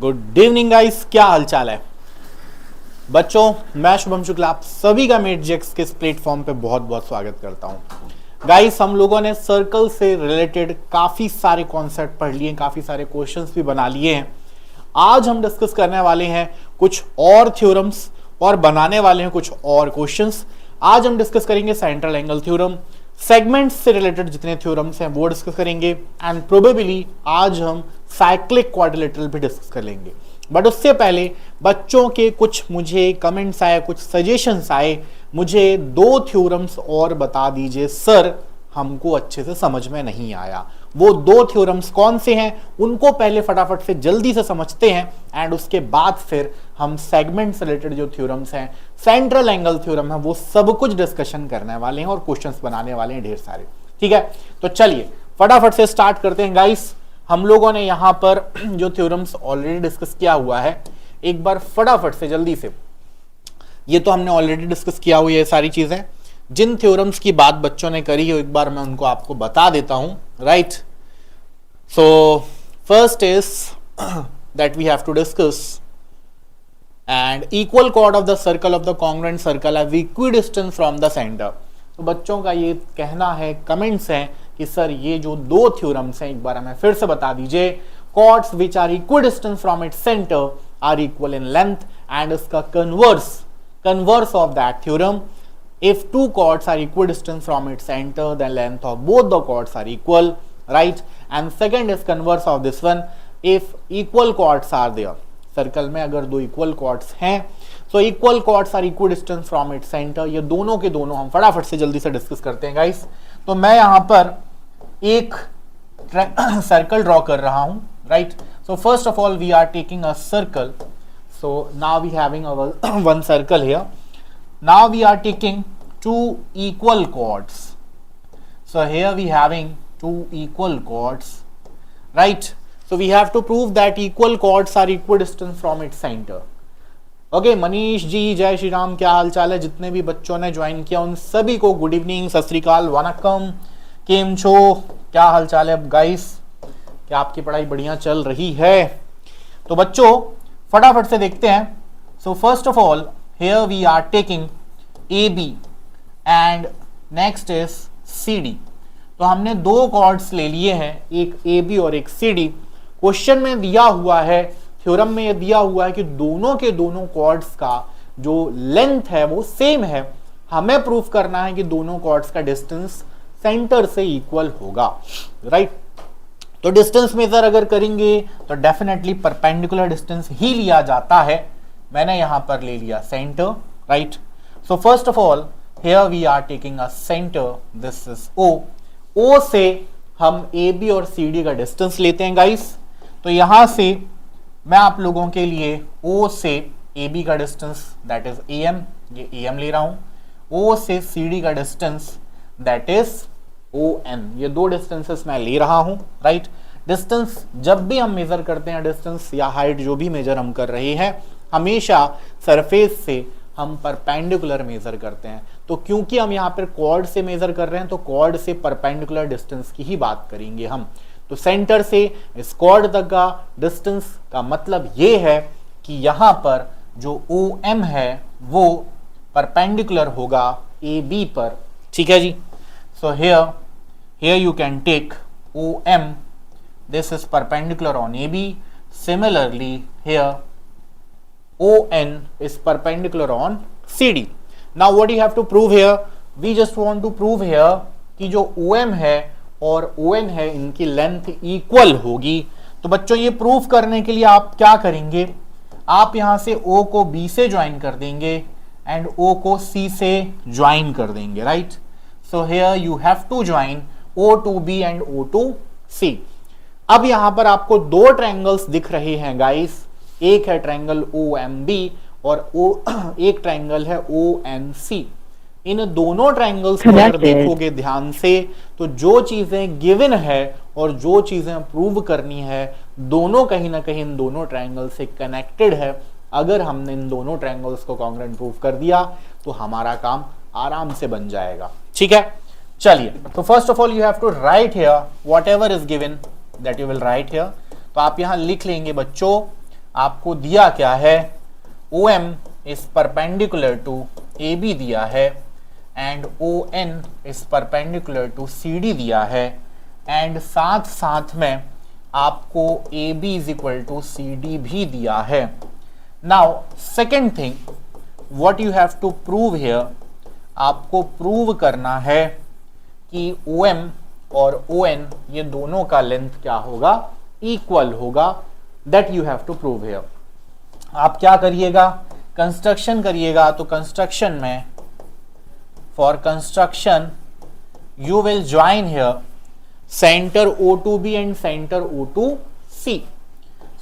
Good evening guys, क्या हालचाल है बच्चों। मैं शुभम शुक्ला आप सभी का मेट जेक्स के इस प्लेटफॉर्म पे बहुत बहुत स्वागत करता हूं। गाइस, हम लोगों ने सर्कल से रिलेटेड काफी सारे कॉन्सेप्ट पढ़ लिए, काफी सारे क्वेश्चंस भी बना लिए हैं। आज हम डिस्कस करने वाले हैं कुछ और थ्योरम्स और बनाने वाले हैं कुछ और क्वेश्चंस। आज हम डिस्कस करेंगे सेंट्रल एंगल थ्योरम, सेगमेंट्स से रिलेटेड जितने थ्योरम्स हैं वो डिस्कस करेंगे, एंड प्रोबेबली आज हम साइक्लिक क्वाड्रिलेटरल भी डिस्कस कर लेंगे। बट उससे पहले बच्चों के कुछ मुझे कमेंट्स आए, कुछ सजेशंस आए, मुझे दो थ्योरम्स और बता दीजिए सर, हमको अच्छे से समझ में नहीं आया। वो दो थ्योरम्स कौन से हैं उनको पहले फटाफट से जल्दी से समझते हैं, एंड उसके बाद फिर हम सेगमेंट से रिलेटेड जो थ्योरम्स हैं, सेंट्रल एंगल थ्योरम है, वो सब कुछ डिस्कशन करने वाले हैं और क्वेश्चंस बनाने वाले हैं ढेर सारे। ठीक है, तो चलिए फटाफट से स्टार्ट करते हैं गाइस। हम लोगों ने यहां पर जो थ्योरम्स ऑलरेडी डिस्कस किया हुआ है, एक बार फटाफट से जल्दी से, ये तो हमने ऑलरेडी डिस्कस किया हुआ है सारी चीजें। जिन थ्योरम्स की बात बच्चों ने करी है एक बार मैं उनको आपको बता देता हूं, right. So first is that we have to discuss and equal chord of the circle of the congruent circle have equidistance from the centre. तो बच्चों का ये कहना है, कमेंट्स हैं कि सर ये जो दो थ्योरम्स हैं एक बार हमें फिर से बता दीजिए। Chords which are equidistant from its centre are equal in length, and इसका converse of that theorem, if two chords are equidistant from its center, then length of both the chords are equal, right? And second is converse of this one, if equal chords are there, circle में अगर दो equal chords हैं, so equal chords are equidistant from its center। ये दोनों के दोनों हम फटाफट से जल्दी से डिस्कस करते हैं गाइस। तो मैं यहां पर एक सर्कल ड्रॉ कर रहा हूं, right. So first of all we are taking a circle, so now we having our one circle here. Now we are taking two equal chords. So here we having two equal chords, right? So we have to prove that equal chords are equidistant from its center. Okay, Manish ji, जय श्री राम, क्या हाल चाल है। जितने भी बच्चों ने join किया उन सभी को गुड इवनिंग, सत श्री अकाल, वनकम, केम छो, क्या हाल चाल है गाइस, क्या आपकी पढ़ाई बढ़िया चल रही है। तो बच्चों फटाफट से देखते हैं। सो first of all here we are taking AB and next is CD। तो हमने दो कॉर्ड्स ले लिए हैं, एक AB और एक CD। क्वेश्चन में दिया हुआ है, थ्योरम में ये दिया हुआ है कि दोनों के दोनों कॉर्ड्स का जो लेंथ है वो सेम है। हमें प्रूफ करना है कि दोनों कॉर्ड्स का डिस्टेंस सेंटर से इक्वल होगा, राइट। तो डिस्टेंस मेजर अगर करेंगे तो डेफिनेटली परपेंडिकुलर डिस्टेंस ही लिया जाता है। मैंने यहां पर ले लिया centre, right. So first of all here we are taking a centre, this is O से हम ए बी और सी डी का डिस्टेंस लेते हैं गाइस। तो यहां से मैं आप लोगों के लिए ओ से ए बी का distance that is A M, ये ए एम ले रहा हूं। ओ से सी डी का distance that is O N, ये दो डिस्टेंसेस मैं ले रहा हूं, राइट। डिस्टेंस जब भी हम मेजर करते हैं, डिस्टेंस या हाइट जो भी मेजर हम कर रहे हैं, हमेशा सरफेस से हम परपेंडिकुलर मेजर करते हैं। तो क्योंकि हम यहाँ पर कॉर्ड से मेजर कर रहे हैं तो कॉर्ड से परपेंडिकुलर डिस्टेंस की ही बात करेंगे हम। तो सेंटर से इस कॉर्ड तक का डिस्टेंस का मतलब ये है कि यहाँ पर जो OM है वो परपेंडिकुलर होगा AB पर, ठीक है जी। सो here you can take OM, this is perpendicular on AB. Similarly here ON is perpendicular on CD. Now what you have to prove here? We just want to prove here कि जो OM है और ON है इनकी length equal होगी। तो बच्चों ये प्रूफ करने के लिए आप क्या करेंगे, आप यहां से O को B से ज्वाइन कर देंगे एंड O को C से ज्वाइन कर देंगे, right. So here you have to join O to B and O to C। अब यहां पर आपको दो ट्रायंगल्स दिख रहे हैं गाइस, एक है ट्रायंगल OMB और एक ट्रायंगल है ONC। इन दोनों ट्रायंगल्स को अगर देखोगे ध्यान से तो जो चीजें गिवन है और जो चीजें प्रूव करनी है दोनों कहीं ना कहीं इन दोनों ट्रायंगल से कनेक्टेड है। अगर हमने इन दोनों ट्रायंगल्स को कॉन्ग्रुएंट प्रूव कर दिया तो हमारा काम आराम से बन जाएगा, ठीक है। चलिए, तो first of all you have to write here whatever is given that you will write here. तो आप यहां लिख लेंगे बच्चों आपको दिया क्या है, OM इज परपेंडिकुलर टू AB दिया है and ON is perpendicular to CD दिया है एंड साथ साथ में आपको AB is equal to CD भी दिया है। Now second thing what you have to prove here, आपको प्रूव करना है कि OM और ON ये दोनों का लेंथ क्या होगा, इक्वल होगा। That you have to prove here. आप क्या करिएगा, कंस्ट्रक्शन करिएगा, तो कंस्ट्रक्शन में for construction you will join here centre O2B and centre O2C।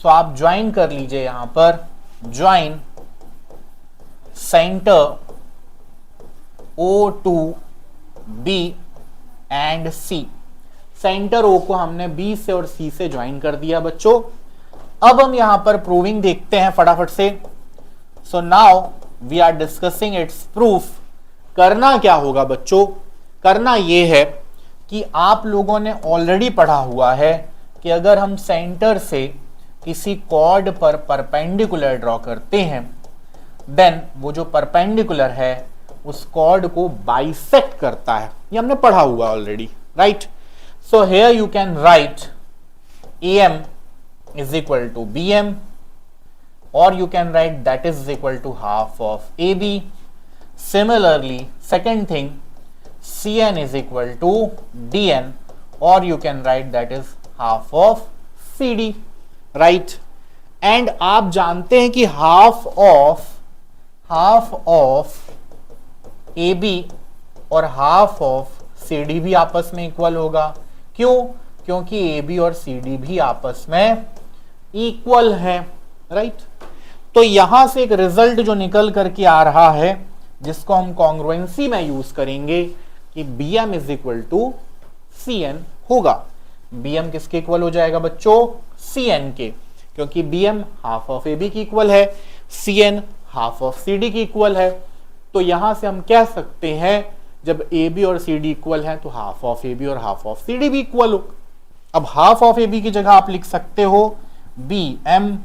So आप ज्वाइन कर लीजिए यहां पर, join centre O2B and C। Centre O को हमने B से और C से ज्वाइन कर दिया बच्चों। अब हम यहां पर प्रूविंग देखते हैं फटाफट से। So now we are discussing its proof. करना क्या होगा बच्चों, करना यह है कि आप लोगों ने ऑलरेडी पढ़ा हुआ है कि अगर हम सेंटर से किसी कॉर्ड पर परपेंडिकुलर ड्रॉ करते हैं देन वो जो परपेंडिकुलर है उस कॉर्ड को बाइसेक्ट करता है। ये हमने पढ़ा हुआ already, right. So here you can right AM is equal to BM or you can write that is equal to half of AB. Similarly, second thing, CN is equal to DN or you can write that is half of CD, right? And आप जानते हैं कि half of AB और half of CD भी आपस में equal होगा। क्यों? क्योंकि AB और CD भी आपस में इक्वल है, राइट। तो यहां से एक रिजल्ट जो निकल करके आ रहा है जिसको हम कॉन्ग्रुएंसी में यूज करेंगे कि BM is equal to CN होगा। BM किसके इक्वल हो जाएगा बच्चों, CN के, क्योंकि BM हाफ ऑफ AB की इक्वल है, CN हाफ ऑफ CD की इक्वल है। तो यहां से हम कह सकते हैं जब AB और CD इक्वल है तो हाफ ऑफ AB और हाफ ऑफ CD भी इक्वल हो। अब हाफ ऑफ AB की जगह आप लिख सकते हो BM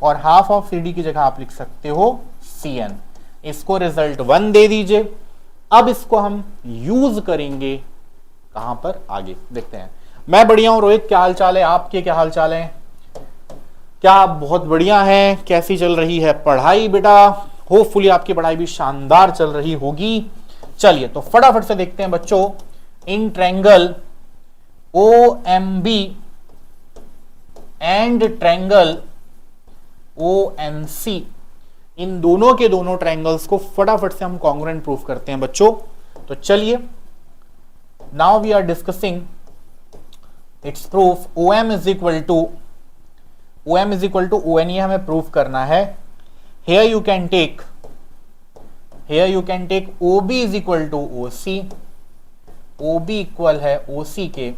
और हाफ ऑफ CD की जगह आप लिख सकते हो CN। इसको रिजल्ट 1 दे दीजिए। अब इसको हम यूज करेंगे कहां पर, आगे देखते हैं। मैं बढ़िया हूं रोहित, क्या हाल चाल है आपके, क्या हाल चाल है? क्या आप बहुत बढ़िया हैं? कैसी चल रही है पढ़ाई बेटा? होपफुली आपकी पढ़ाई भी शानदार चल रही होगी। चलिए तो फटाफट से देखते हैं बच्चों। In triangle OMB and triangle ONC, इन दोनों के दोनों ट्रायंगल्स को फटाफट से हम कॉन्ग्रुएंट प्रूफ करते हैं बच्चों। तो चलिए, now we are discussing its proof. OM is equal to ON, ये हमें प्रूफ करना है। Here you can take OB is equal to OC, OB equal है OC के,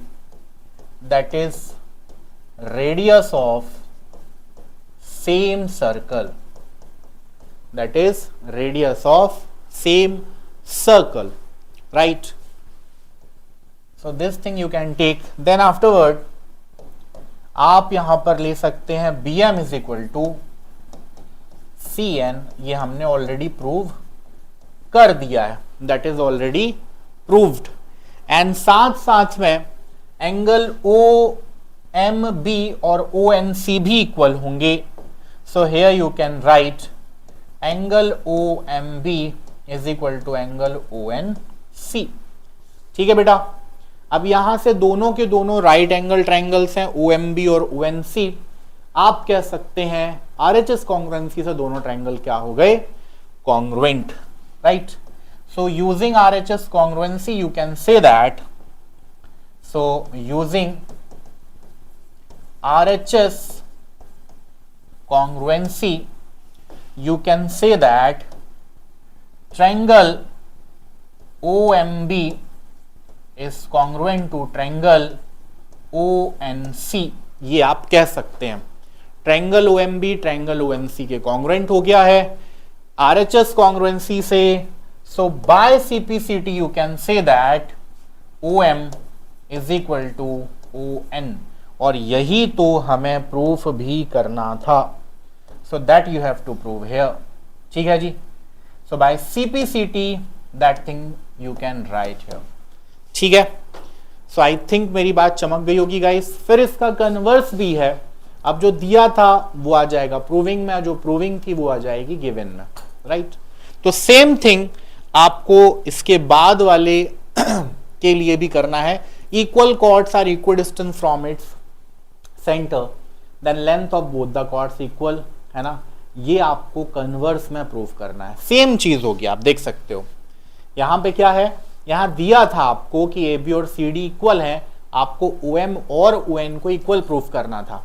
that is radius of same circle, that is radius of same circle, right? So this thing you can take, then afterward आप यहां पर ले सकते हैं BM is equal to CN, ये हमने ऑलरेडी प्रूव कर दिया है, that is already proved। And साथ में एंगल OMB और ONC भी इक्वल होंगे। So here you can write angle OMB is equal to angle ONC। ठीक है बेटा, अब यहां से दोनों के दोनों राइट एंगल ट्रायंगल्स हैं OMB और ONC। आप कह सकते हैं RHS कॉन्ग्रुएंसी से दोनों ट्रायंगल क्या हो गए, congruent, right. So using RHS congruency you can say that, so using RHS congruency you can say that triangle OMB is congruent to triangle ONC, ये आप कह सकते हैं। ट्रायंगल OMB ट्रायंगल ONC के कॉन्ग्रुएंट हो गया है RHS कॉन्ग्रुएंसी से। So by CPCT you can say that OM is equal to ON, और यही तो हमें प्रूफ भी करना था। So that you have to prove here, ठीक है जी। So by CPCT that thing you can write here, ठीक है। सो आई थिंक मेरी बात चमक गई होगी गाइस। फिर इसका कन्वर्स भी है, अब जो दिया था वो आ जाएगा प्रूविंग में, जो प्रूविंग थी वो आ जाएगी गिवन में, राइट। तो सेम थिंग आपको इसके बाद वाले के लिए भी करना है। Equal chords are equal distance from its centre, then length of both the chords equal, है ना। ये आपको कन्वर्स में प्रूव करना है। सेम चीज होगी, आप देख सकते हो यहां पे क्या है, यहां दिया था आपको कि AB और CD इक्वल है, आपको OM और ON को इक्वल प्रूफ करना था।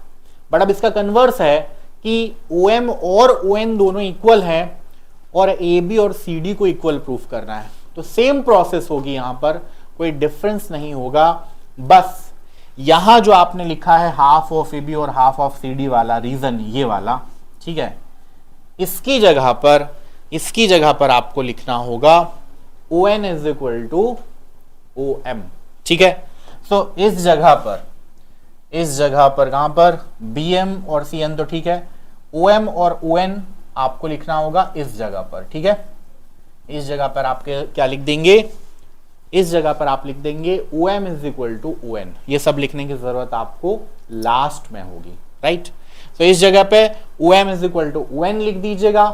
बट अब इसका कन्वर्स है कि OM और ON दोनों इक्वल हैं और AB और CD को इक्वल प्रूफ करना है। तो सेम प्रोसेस होगी, यहां पर कोई डिफरेंस नहीं होगा। बस यहां जो आपने लिखा है हाफ ऑफ AB और हाफ ऑफ CD वाला रीजन, ये वाला, ठीक है, इसकी जगह पर आपको लिखना होगा ON is equal to OM, ठीक है। सो इस जगह पर कहां पर BM और CN तो ठीक है, OM और ON आपको लिखना होगा इस जगह पर, ठीक है। इस जगह पर आपके क्या लिख देंगे, इस जगह पर आप लिख देंगे OM is equal to ON। ये सब लिखने की जरूरत आपको लास्ट में होगी, राइट। तो इस जगह पे OM is equal to ON लिख दीजिएगा।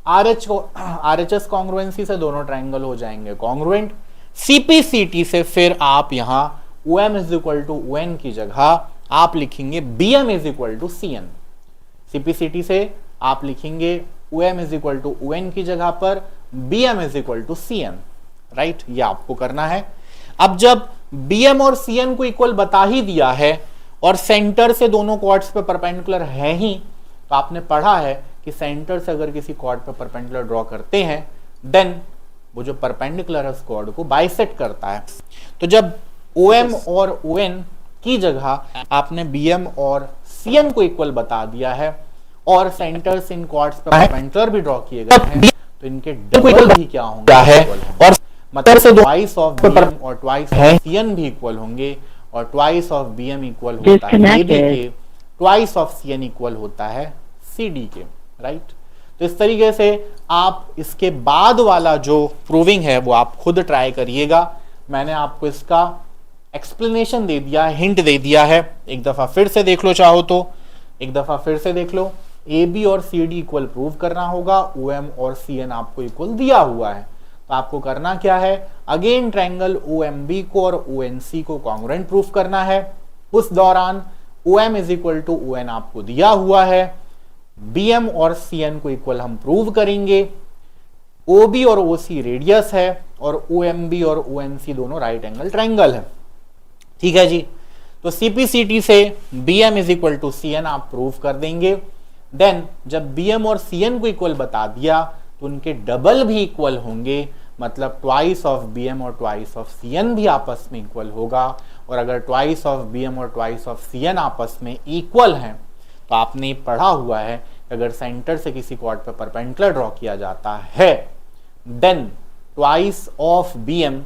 RHS कॉन्ग्रुएंसी से दोनों ट्राइंगल हो जाएंगे कॉन्ग्रुएंट। CPCT से फिर आप यहां OM is equal to ON की जगह आप लिखेंगे BM is equal to CN। CPCT से आप लिखेंगे OM is equal to ON की जगह पर BM is equal to CN, right. ये आपको करना है। अब जब BM और CN को इक्वल बता ही दिया है और सेंटर से दोनों कॉर्ड्स पे परपेंडिकुलर है ही, तो आपने पढ़ा है कि सेंटर से अगर किसी कॉर्ड पे परपेंडिकुलर ड्रॉ करते हैं देन वो जो परपेंडिकुलर है उस कॉर्ड को बाइसेक्ट करता है। तो जब OM और ON की जगह आपने BM और CN को इक्वल बता दिया है और सेंटर से इन कॉर्ड्स पे परपेंडिकुलर भी ड्रॉ किए गए हैं, तो इनके डबल भी क्या होंगे, और मतलब ट्वाइस ऑफ BM और ट्वाइस ऑफ CN भी इक्वल होंगे, और ट्वाइस ऑफ BM इक्वल होता है AB के, ट्वाइस ऑफ CN इक्वल होता है CD के, राइट। तो इस तरीके से आप इसके बाद वाला जो प्रूविंग है वो आप खुद ट्राई करिएगा। मैंने आपको इसका एक्सप्लेनेशन दे दिया है, हिंट दे दिया है। एक दफा फिर से देख लो, चाहो तो एक दफा फिर से देख लो। AB और CD इक्वल प्रूव करना होगा, OM और CN आपको इक्वल दिया हुआ है। तो आपको करना क्या है, अगेन ट्रायंगल OMB को और ONC को कॉन्ग्रुएंट प्रूफ करना है। उस दौरान OM is equal to ON आपको दिया हुआ है, BM और CN को इक्वल हम प्रूव करेंगे। OB और OC रेडियस है और OMB और ONC दोनों राइट एंगल ट्रायंगल है, ठीक है जी। तो CPCT से BM is equal to CN आप प्रूव कर देंगे। देन जब BM और CN को इक्वल बता दिया तो उनके डबल भी इक्वल होंगे, मतलब ट्वाइस ऑफ BM और ट्वाइस ऑफ CN भी आपस में इक्वल होगा। और अगर ट्वाइस ऑफ BM और ट्वाइस ऑफ CN आपस में इक्वल हैं तो आपने पढ़ा हुआ है कि अगर सेंटर से किसी कॉर्ड पर परपेंडिकुलर ड्रॉ किया जाता है then twice of BM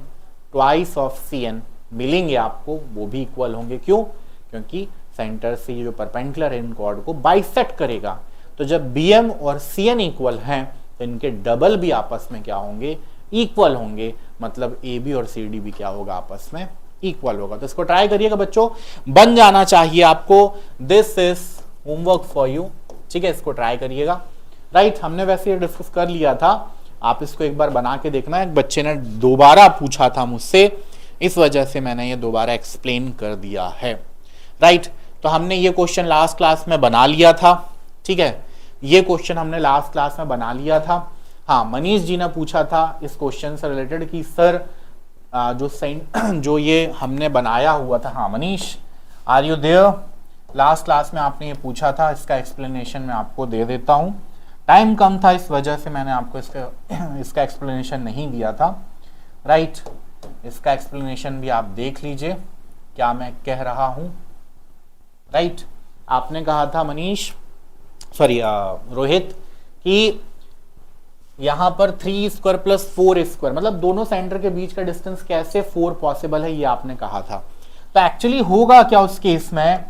twice of CN मिलेंगे आपको, वो भी इक्वल होंगे। क्यों? क्योंकि सेंटर से ये जो परपेंडिकुलर इन कॉर्ड को बाइसेक्ट करेगा। तो जब BM और CN इक्वल हैं तो इनके डबल भी आपस में क्या होंगे, इक्वल होंगे, मतलब AB और CD भी क्या होगा, आपस में इक्वल होगा। तो इसको ट्राई करिएगा बच्चों, बन जाना चाहिए आपको। This is homework for you, ठीक है। इसको ट्राई करिएगा, राइट। हमने वैसे ये डिस्कस कर लिया था, आप इसको एक बार बना के देखना। एक बच्चे ने दोबारा पूछा था मुझसे, इस वजह से मैंने ये दोबारा एक्सप्लेन कर दिया है, राइट। तो हमने ये क्वेश्चन लास्ट क्लास में बना लिया था, ठीक है। ये क्वेश्चन हमने लास्ट क्लास में बना लिया था। हाँ, मनीष जी ने पूछा था इस क्वेश्चन से रिलेटेड कि सर जो ये हमने बनाया हुआ था, हाँ Manish are you there, last class में आपने ये पूछा था, इसका एक्सप्लेनेशन मैं आपको दे देता हूँ। टाइम कम था इस वजह से मैंने आपको इसका एक्सप्लेनेशन नहीं दिया था, राइट। इसका एक्सप्लेनेशन भी आप देख लीजिए क्या मैं कह रहा हूं, राइट। आपने कहा था मनीष, सॉरी रोहित, कि यहां पर 3 स्क्वायर प्लस 4 स्क्वायर, मतलब दोनों सेंटर के बीच का डिस्टेंस कैसे 4 पॉसिबल है, ये आपने कहा था। तो एक्चुअली होगा क्या उस केस में,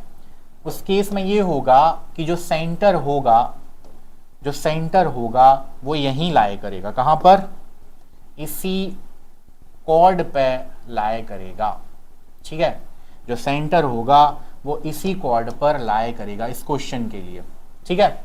उस केस में ये होगा कि जो सेंटर होगा जो सेंटर होगा वो यहीं लाए करेगा, कहां पर, इसी कॉर्ड पे लाए करेगा, ठीक है, जो सेंटर होगा वो इसी कॉर्ड पर लाए करेगा इस क्वेश्चन के लिए, ठीक है,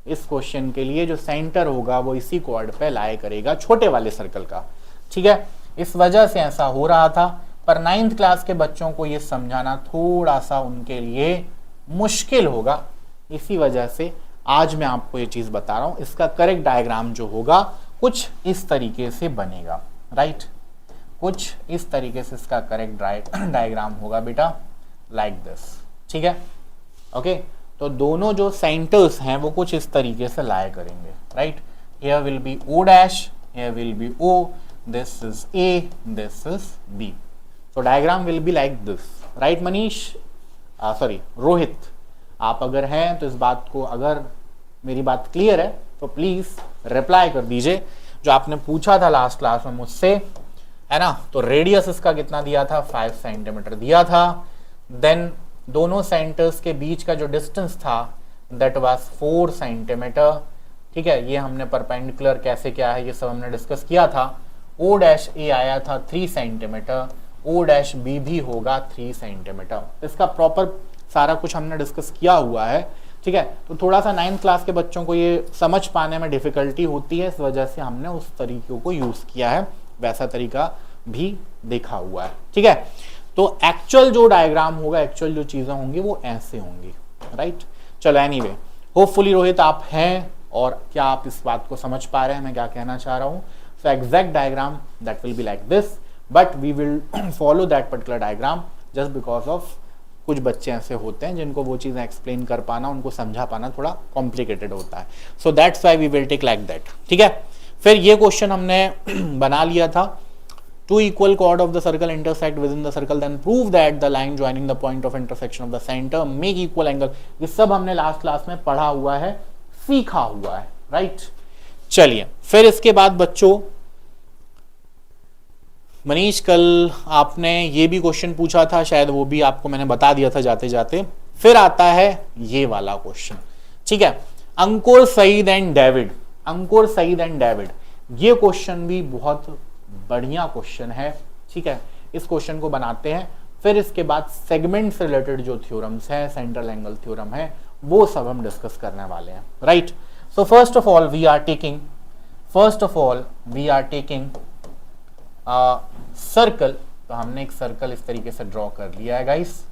इस क्वेश्चन के लिए जो सेंटर होगा वो इसी कॉर्ड पे लाए करेगा छोटे वाले सर्कल का, ठीक है। इस वजह से ऐसा हो रहा था, पर 9th क्लास के बच्चों को ये समझाना थोड़ा सा उनके लिए मुश्किल होगा, इसी वजह से आज मैं आपको ये चीज बता रहा हूं। इसका करेक्ट डायग्राम जो होगा कुछ इस तरीके से बनेगा, राइट, कुछ इस तरीके से इसका करेक्ट डायग्राम होगा बेटा, लाइक दिस, ठीक है, ओके। तो दोनों जो सेंटर्स हैं वो कुछ इस तरीके से लाया करेंगे, right, here will be O dash, here will be O, this is A, this is B, so diagram will be like this, right Manish, sorry Rohit, आप अगर हैं तो इस बात को, अगर मेरी बात क्लियर है तो प्लीज रिप्लाई कर दीजिए। जो आपने पूछा था लास्ट क्लास में मुझसे, है ना, तो रेडियस इसका कितना दिया था, 5 सेंटीमीटर दिया था, देन दोनों सेंटर्स के बीच का जो डिस्टेंस था दैट वाज 4 सेंटीमीटर, ठीक है, ये हमने परपेंडिकुलर कैसे क्या है ये सब हमने डिस्कस किया था। ओ डैश ए आया था 3 सेंटीमीटर, ओ डैश बी भी होगा 3 सेंटीमीटर, इसका प्रॉपर सारा कुछ हमने डिस्कस किया हुआ है, ठीक है। तो थोड़ा सा 9th क्लास के बच्चों को ये समझ पाने में डिफिकल्टी होती है, इस वजह से हमने उस तरीकों को यूज किया है, वैसा तरीका भी देखा हुआ है, ठीक है। तो एक्चुअल जो डायग्राम होगा, एक्चुअल जो चीजें होंगी वो ऐसे होंगी, राइट। चलो एनीवे, होपफुली रोहित आप हैं और क्या आप इस बात को समझ पा रहे हैं मैं क्या कहना चाह रहा हूं। So exact diagram that will be like this, but we will follow that particular diagram just because of कुछ बच्चे ऐसे होते हैं जिनको वो चीज़ें एक्सप्लेन कर पाना, उनको समझा पाना थोड़ा कॉम्प्लिकेटेड होता है, so that's why we will take like that, ठीक है। फिर ये क्वेश्चन हमने बना लिया था, 2 equal chord of the circle intersect within the circle, then prove that the line joining the point of intersection of the center make equal angle। ये सब हमने लास्ट क्लास में पढ़ा हुआ है, सीखा हुआ है, राइट। चलिए फिर इसके बाद बच्चों, मनीष कल आपने ये भी क्वेश्चन पूछा था, शायद वो भी आपको मैंने बता दिया था जाते जाते। फिर आता है ये वाला क्वेश्चन, ठीक है, Ankur Saeed and David, Ankur Saeed and David, ये क्वेश्चन भी बहुत बढ़िया क्वेश्चन है, ठीक है। इस क्वेश्चन को बनाते हैं, फिर इसके बाद सेगमेंट से रिलेटेड जो थ्योरम्स है, सेंट्रल एंगल थ्योरम है, वो सब हम डिस्कस करने वाले हैं, right. So first of all we are taking circle. तो हमने एक सर्कल इस तरीके से ड्रॉ कर लिया है गाइस,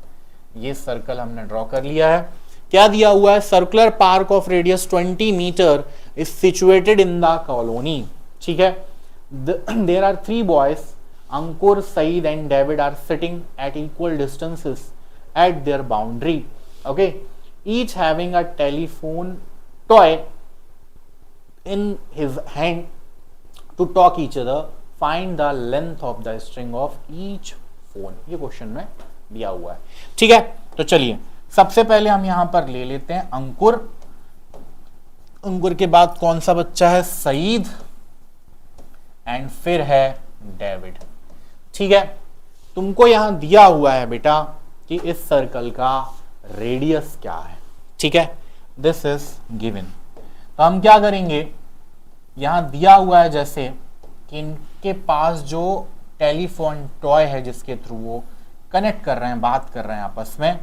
ये सर्कल हमने ड्रॉ कर लिया है। क्या दिया हुआ है, circular park of radius 20 metre is situated in the colony, ठीक है। There are 3 boys, Ankur, Saeed and David are sitting at equal distances at their boundary, okay, each having a telephone toy in his hand to talk each other, find the length of the string of each phone। ये question में दिया हुआ है, ठीक है। तो चलिए सबसे पहले हम यहां पर ले लेते हैं अंकुर, अंकुर के बाद कौन सा बच्चा है, सईद, एंड फिर है डेविड, ठीक है। तुमको यहां दिया हुआ है बेटा कि इस सर्कल का रेडियस क्या है, ठीक है, दिस इज गिवन। तो हम क्या करेंगे, यहां दिया हुआ है जैसे कि इनके पास जो टेलीफोन टॉय है जिसके थ्रू वो कनेक्ट कर रहे हैं, बात कर रहे हैं आपस में,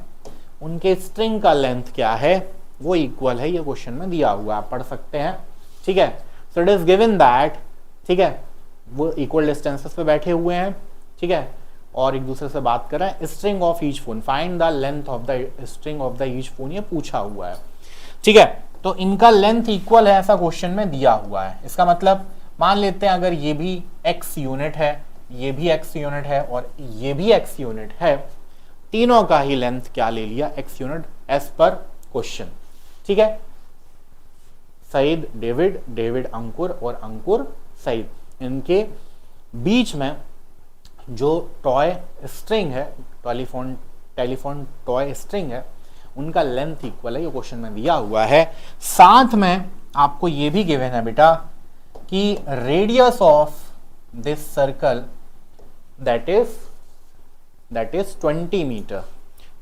उनके स्ट्रिंग का लेंथ क्या है वो इक्वल है, ये क्वेश्चन में दिया हुआ है, आप पढ़ सकते हैं, ठीक है। So it is given that, ठीक है, वो इक्वल डिस्टेंसेस पे बैठे हुए हैं, ठीक है, और एक दूसरे से बात कर रहे हैं। String of each phone, find the length of the string of the each phone, ये पूछा हुआ है, ठीक है। तो इनका लेंथ इक्वल है ऐसा क्वेश्चन में दिया हुआ है। इसका मतलब मान लेते हैं अगर ये भी x यूनिट है, ये भी x यूनिट है और ये भी x यूनिट है, तीनों का ही लेंथ क्या ले लिया, x unit as per question, ठीक है। सईद डेविड, डेविड अंकुर और अंकुर सईद, इनके बीच में जो टॉय स्ट्रिंग है, टेलीफोन टॉय स्ट्रिंग है, उनका लेंथ इक्वल है, ये क्वेश्चन में दिया हुआ है। साथ में आपको ये भी गिवन है बेटा कि radius of this circle that is 20 metre.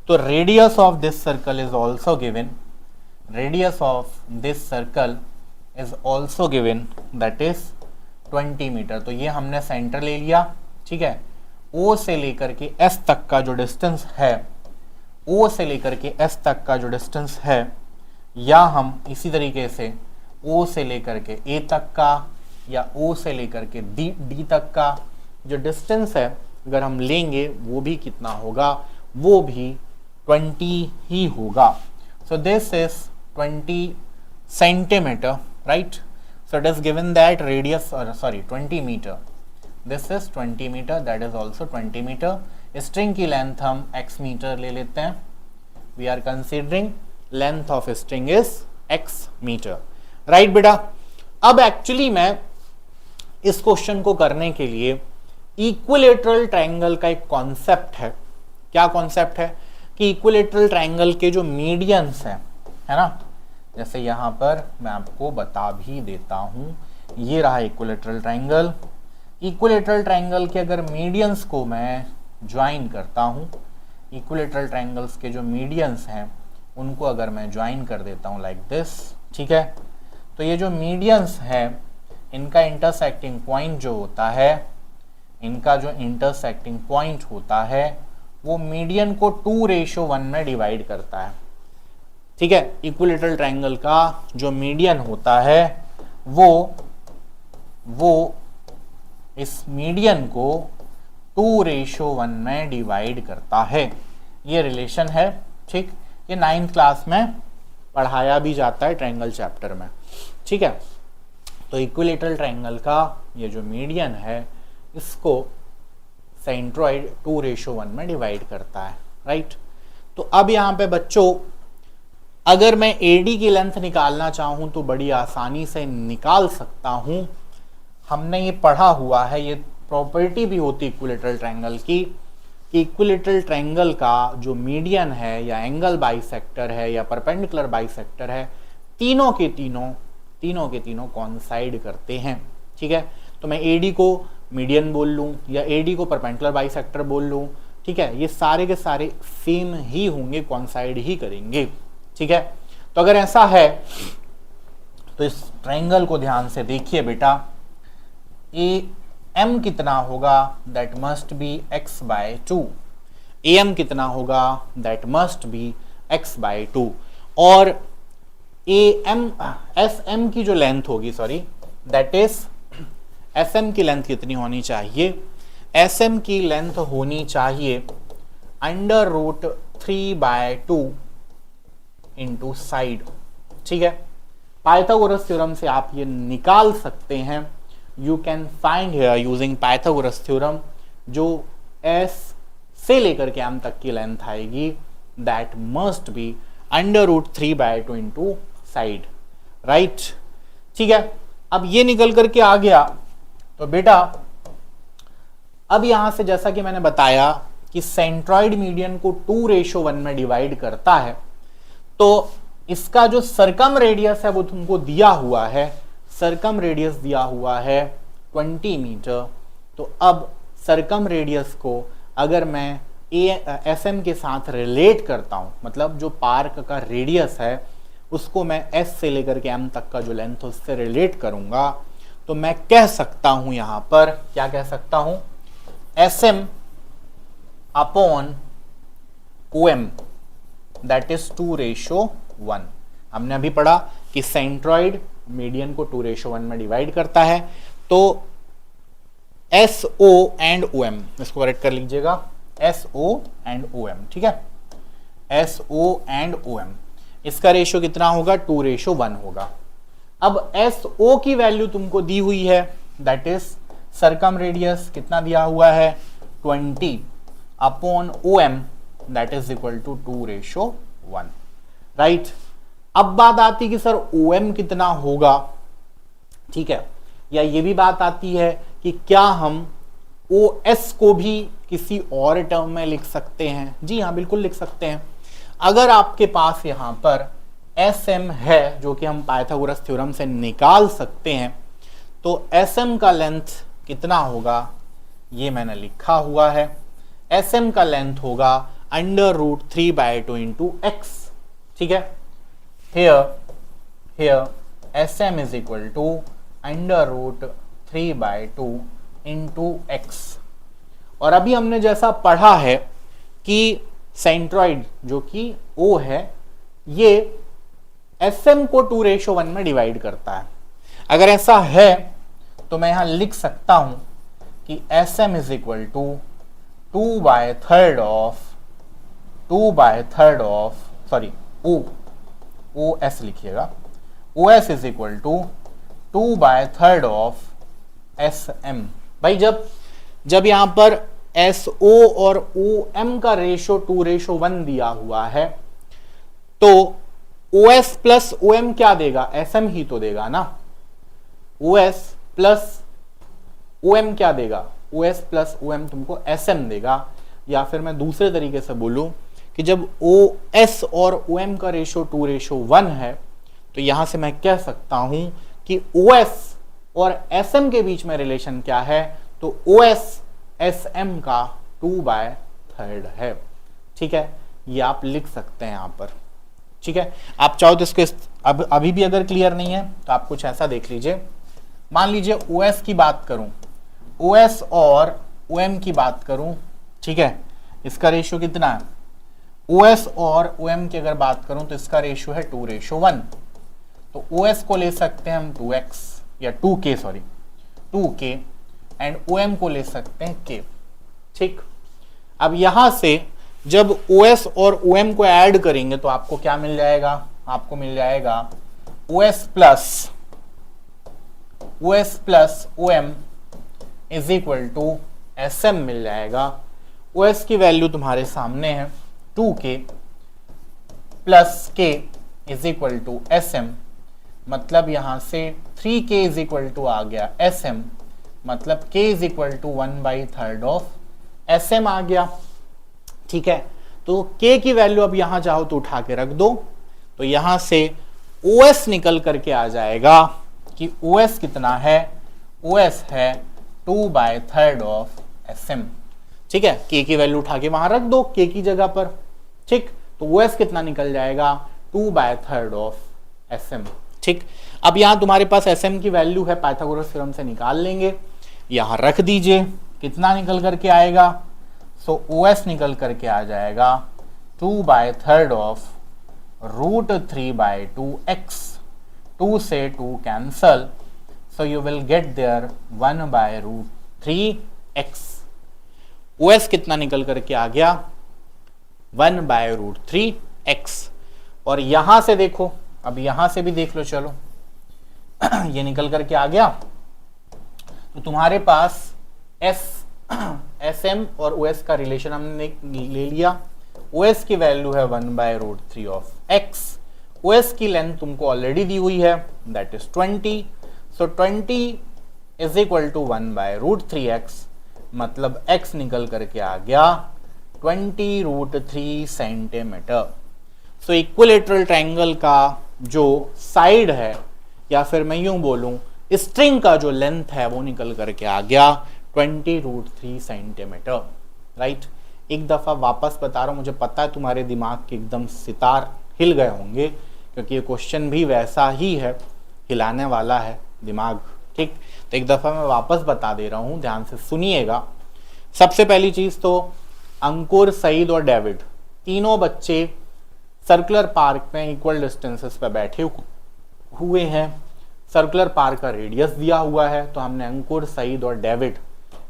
तो radius of this circle is also given, radius of this circle is also given that is 20 metre. तो ये हमने सेंटर ले लिया, ठीक है। O से लेकर के S तक का जो डिस्टेंस है, O से लेकर के S तक का जो डिस्टेंस है, या हम इसी तरीके से O से लेकर के A तक का या O से लेकर के D तक का जो डिस्टेंस है अगर हम लेंगे वो भी कितना होगा, वो भी 20 ही होगा। So this is 20 centimetre, right. So it is given that radius, or sorry, 20 meter. This is 20 meter. That is also 20 meter. String की length हम x meter ले लेते हैं. We are considering length of string is x meter. Right बेटा? अब actually मैं इस question को करने के लिए इक्विलेटरल ट्रायंगल का एक कॉन्सेप्ट है। क्या कॉन्सेप्ट है कि इक्विलेटरल ट्रायंगल के जो मीडियंस हैं, है ना, जैसे यहां पर मैं आपको बता भी देता हूं, ये रहा इक्विलेटरल ट्रायंगल। इक्विलेटरल ट्रायंगल के अगर मीडियंस को मैं ज्वाइन करता हूं, इक्विलेटरल ट्रायंगल्स के जो मीडियंस हैं उनको अगर मैं ज्वाइन कर देता हूं लाइक दिस, ठीक है, तो ये जो मीडियंस है इनका इंटरसेक्टिंग पॉइंट जो होता है, इनका जो इंटरसेक्टिंग पॉइंट होता है वो मीडियन को 2:1 में डिवाइड करता है, ठीक है। इक्विलेटरल ट्रायंगल का जो मीडियन होता है वो इस मीडियन को 2:1 में डिवाइड करता है। ये रिलेशन है, ठीक। ये 9th क्लास में पढ़ाया भी जाता है ट्रायंगल चैप्टर में, ठीक है। तो इक्विलेटरल ट्रायंगल का ये जो मीडियन है इसको सेंट्रॉइड 2:1 में डिवाइड करता है, राइट। तो अब यहाँ पे बच्चों अगर मैं AD की लेंथ निकालना चाहूं तो बड़ी आसानी से निकाल सकता हूं। हमने ये पढ़ा हुआ है, ये प्रॉपर्टी भी होती है इक्विलेटरल ट्रायंगल की कि इक्विलेटरल ट्रायंगल का जो मीडियन है या एंगल बाइसेक्टर है या परपेंडिकुलर बाइसेक्टर है, तीनों के तीनों कॉन्साइड करते हैं, ठीक है। तो मैं AD को मीडियन बोल लूँ या AD को परपेंडिकुलर बाइसेक्टर बोल लूँ, ठीक है, ये सारे के सारे सेम ही होंगे, कॉन्साइड ही करेंगे, ठीक है। तो अगर ऐसा है तो इस ट्रायंगल को ध्यान से देखिए बेटा, AM कितना होगा, that must B x/2। AM कितना होगा, दैट मस्ट बी x/2। और SM की जो लेंथ होगी, सॉरी, दैट इज SM की लेंथ कितनी होनी चाहिए, SM की लेंथ होनी चाहिए √3/2 इंटू साइड, ठीक है। पाइथागोरस थ्योरम से आप ये निकाल सकते हैं। You can find here using Pythagoras theorem, जो S से लेकर के M तक की लेंथ आएगी, that must B √3/2 into side, right, ठीक है। अब ये निकल करके आ गया तो बेटा अब यहां से जैसा कि मैंने बताया कि सेंट्रॉइड मीडियन को 2:1 में डिवाइड करता है, तो इसका जो सरकम रेडियस है वो तुमको दिया हुआ है, सरकम रेडियस दिया हुआ है 20 मीटर। तो अब सरकम रेडियस को अगर मैं SM के साथ रिलेट करता हूं, मतलब जो पार्क का रेडियस है उसको मैं S से लेकर के M तक का जो लेंथ है उससे रिलेट करूंगा, तो मैं कह सकता हूं यहां पर, क्या कह सकता हूं, SM upon OM that is 2:1। हमने अभी पढ़ा कि सेंट्रॉइड मीडियन को 2:1 में डिवाइड करता है, तो SO एंड OM, इसको करेक्ट कर लीजिएगा, SO एंड OM, ठीक है, SO एंड OM, इसका रेशियो कितना होगा, 2:1 होगा। अब SO की वैल्यू तुमको दी हुई है, दैट इज सरकम रेडियस कितना दिया हुआ है, 20 upon OM that is equal to 2:1, right. अब बात आती कि सर OM कितना होगा, ठीक है, या ये भी बात आती है कि क्या हम OS को भी किसी और टर्म में लिख सकते हैं। जी हाँ, बिल्कुल लिख सकते हैं। अगर आपके पास यहां पर SM है, जो कि हम पाइथागोरस थ्योरम से निकाल सकते हैं, तो SM का लेंथ कितना होगा, ये मैंने लिखा हुआ है, SM का लेंथ होगा √3/2 इंटू x, ठीक है। here S M is equal to √3/2 into x. और अभी हमने जैसा पढ़ा है कि सेंट्रॉइड जो कि O है ये SM को 2:1 में डिवाइड करता है। अगर ऐसा है तो मैं यहां लिख सकता हूं कि SM is equal to 2/3 of sorry OS लिखिएगा, OS is equal to 2/3 of SM। भाई जब यहां पर SO और OM का रेशो 2:1 दिया हुआ है तो OS प्लस OM क्या देगा? SM ही तो देगा ना। OS प्लस OM क्या देगा? OS प्लस OM तुमको SM देगा। या फिर मैं दूसरे तरीके से बोलूं कि जब OS और OM का रेशो 2:1 है तो यहां से मैं कह सकता हूं कि OS और SM के बीच में रिलेशन क्या है? तो OS SM का 2/3 है। ठीक है, ये आप लिख सकते हैं यहां पर। ठीक है, आप चाहो तो इसको अभी भी अगर क्लियर नहीं है तो आप कुछ ऐसा देख लीजिए। मान लीजिए OS की बात करूं, OS और OM की बात करूं, ठीक है, इसका रेशियो कितना है? OS और OM की अगर बात करूं तो इसका रेशियो है 2:1। तो OS को ले सकते हैं हम 2x या 2k sorry 2k and OM को ले सकते हैं k। ठीक, अब यहां से जब OS और OM को ऐड करेंगे तो आपको क्या मिल जाएगा? आपको मिल जाएगा OS plus OM is equal to SM मिल जाएगा। OS की वैल्यू तुम्हारे सामने है 2k plus k is equal to SM, मतलब यहां से 3k इज इक्वल टू आ गया SM, मतलब k is equal to 1/3 of SM आ गया। ठीक है, तो k की वैल्यू अब यहां चाहो तो उठा के रख दो, तो यहां से OS निकल करके आ जाएगा कि OS कितना है? OS है 2/3 ऑफ SM। ठीक है, k की वैल्यू उठा के वहां रख दो k की जगह पर। ठीक, तो OS कितना निकल जाएगा? 2/3 ऑफ SM। ठीक, अब यहां तुम्हारे पास SM की वैल्यू है, पाइथागोरस थ्योरम से निकाल लेंगे, यहां रख दीजिए, कितना निकल करके आएगा? सो OS निकल करके आ जाएगा 2/3 ऑफ √3/2x। 2 से 2 cancel, so you will get there 1/√3x। OS कितना निकल करके आ गया? 1/√3x। और यहां से देखो, अब यहां से भी देख लो, चलो ये निकल करके आ गया तो तुम्हारे पास SM और OS का रिलेशन हमने ले लिया। OS की वैल्यू है 1/√3 ऑफ x। OS की लेंथ तुमको ऑलरेडी दी हुई है, that is 20। So 20 is equal to 1/√3x, मतलब x निकल करके आ गया 20√3 सेंटीमीटर। सो इक्विलेटरल ट्रायंगल का जो साइड है, या फिर मैं यूं बोलूं स्ट्रिंग का जो लेंथ है, वो निकल करके आ गया 20√3 सेंटीमीटर। राइट, एक दफा वापस बता रहा हूं, मुझे पता है तुम्हारे दिमाग के एकदम सितार हिल गए होंगे, क्योंकि ये क्वेश्चन भी वैसा ही है, हिलाने वाला है दिमाग। ठीक, तो एक दफा मैं वापस बता दे रहा हूं, ध्यान से सुनिएगा। सबसे पहली चीज तो अंकुर, सईद और डेविड तीनों बच्चे सर्कुलर पार्क में इक्वल डिस्टेंसेस पे बैठे हुए हैं। सर्कुलर पार्क का रेडियस दिया हुआ है, तो हमने अंकुर, सईद और डेविड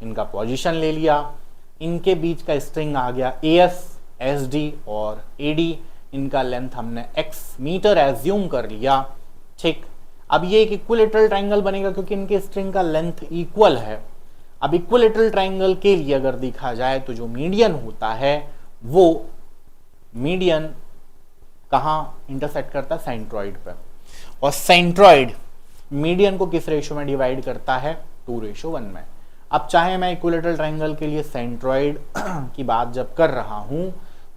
इनका पोजीशन ले लिया। इनके बीच का स्ट्रिंग आ गया AS, SD और AD। इनका लेंथ हमने x मीटर एज्यूम कर लिया। ठीक, अब ये एक इक्विलेटरल ट्रायंगल बनेगा क्योंकि इनके स्ट्रिंग का लेंथ इक्वल है। अब इक्विलेटरल ट्रायंगल के लिए अगर देखा जाए तो जो मीडियन होता है वो मीडियन कहाँ इंटरसेक्ट करता है? सेंट्रॉइड पे। और सेंट्रॉइड मीडियन को किस रेशो में डिवाइड करता है? 2:1 में। अब चाहे मैं इक्विलेटरल ट्रायंगल के लिए सेंट्रॉइड की बात जब कर रहा हूं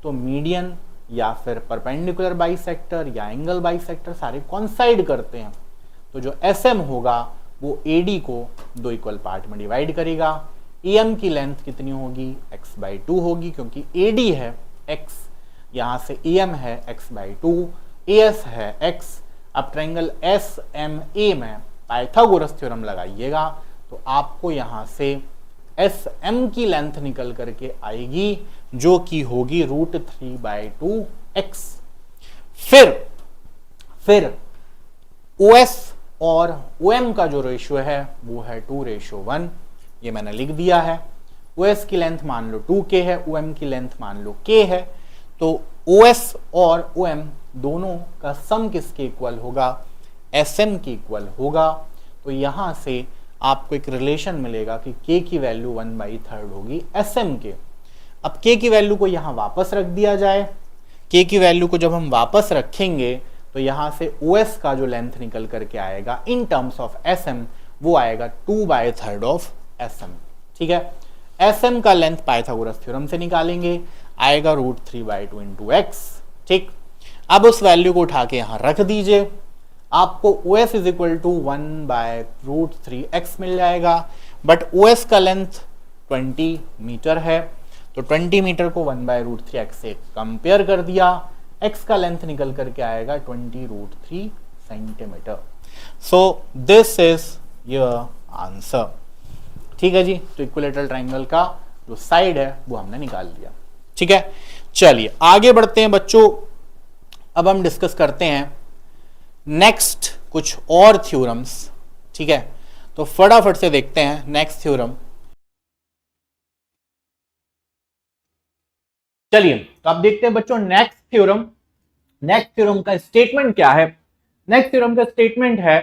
तो मीडियन या फिर परपेंडिकुलर बाइसेक्टर या एंगल बाइसेक्टर सारे कॉन्साइड करते हैं। तो जो SM होगा वो AD को 2 इक्वल पार्ट में डिवाइड करेगा। AM की लेंथ कितनी होगी? x/2 होगी, क्योंकि AD है x, यहां से AM है x/2, AS है x, अब ट्रायंगल SMA में पाइथागोरस थ्योरम लगाइएगा तो आपको यहां से SM की लेंथ निकल करके आएगी जो कि होगी √3/2x। फिर OS और OM का जो रेशियो है वो है 2:1। ये मैंने लिख दिया है। OS की लेंथ मान लो 2k है, OM की लेंथ मान लो k है, तो OS और OM दोनों का सम किसके इक्वल होगा? SM के इक्वल होगा। तो यहां से आपको एक रिलेशन मिलेगा कि k की वैल्यू 1/3 होगी SM के। अब k की वैल्यू को यहां वापस रख दिया जाए। k की वैल्यू को जब हम वापस रखेंगे तो यहां से OS का जो लेंथ निकल करके आएगा इन टर्म्स ऑफ SM वो आएगा 2/3 ऑफ SM। ठीक है, SM का लेंथ पाइथागोरस थ्योरम से निकालेंगे, आएगा √3/2 इंटू x। ठीक, अब उस वैल्यू को उठा के यहां रख दीजिए, आपको OS is equal to 1/√3x मिल जाएगा। बट OS का लेंथ 20 मीटर है, तो 20 मीटर को 1/√3x से कंपेयर कर दिया, x का लेंथ निकल करके आएगा 20√3 centimetre. So this is your answer. ठीक है जी, तो इक्विलेटरल ट्रायंगल का जो साइड है वो हमने निकाल लिया। ठीक है, चलिए आगे बढ़ते हैं बच्चों। अब हम डिस्कस करते हैं नेक्स्ट कुछ और थ्योरम्स। ठीक है, तो फटाफट से देखते हैं नेक्स्ट थ्योरम। चलिए तो अब देखते हैं बच्चों नेक्स्ट थ्योरम। नेक्स्ट थ्योरम का स्टेटमेंट क्या है? नेक्स्ट थ्योरम का स्टेटमेंट है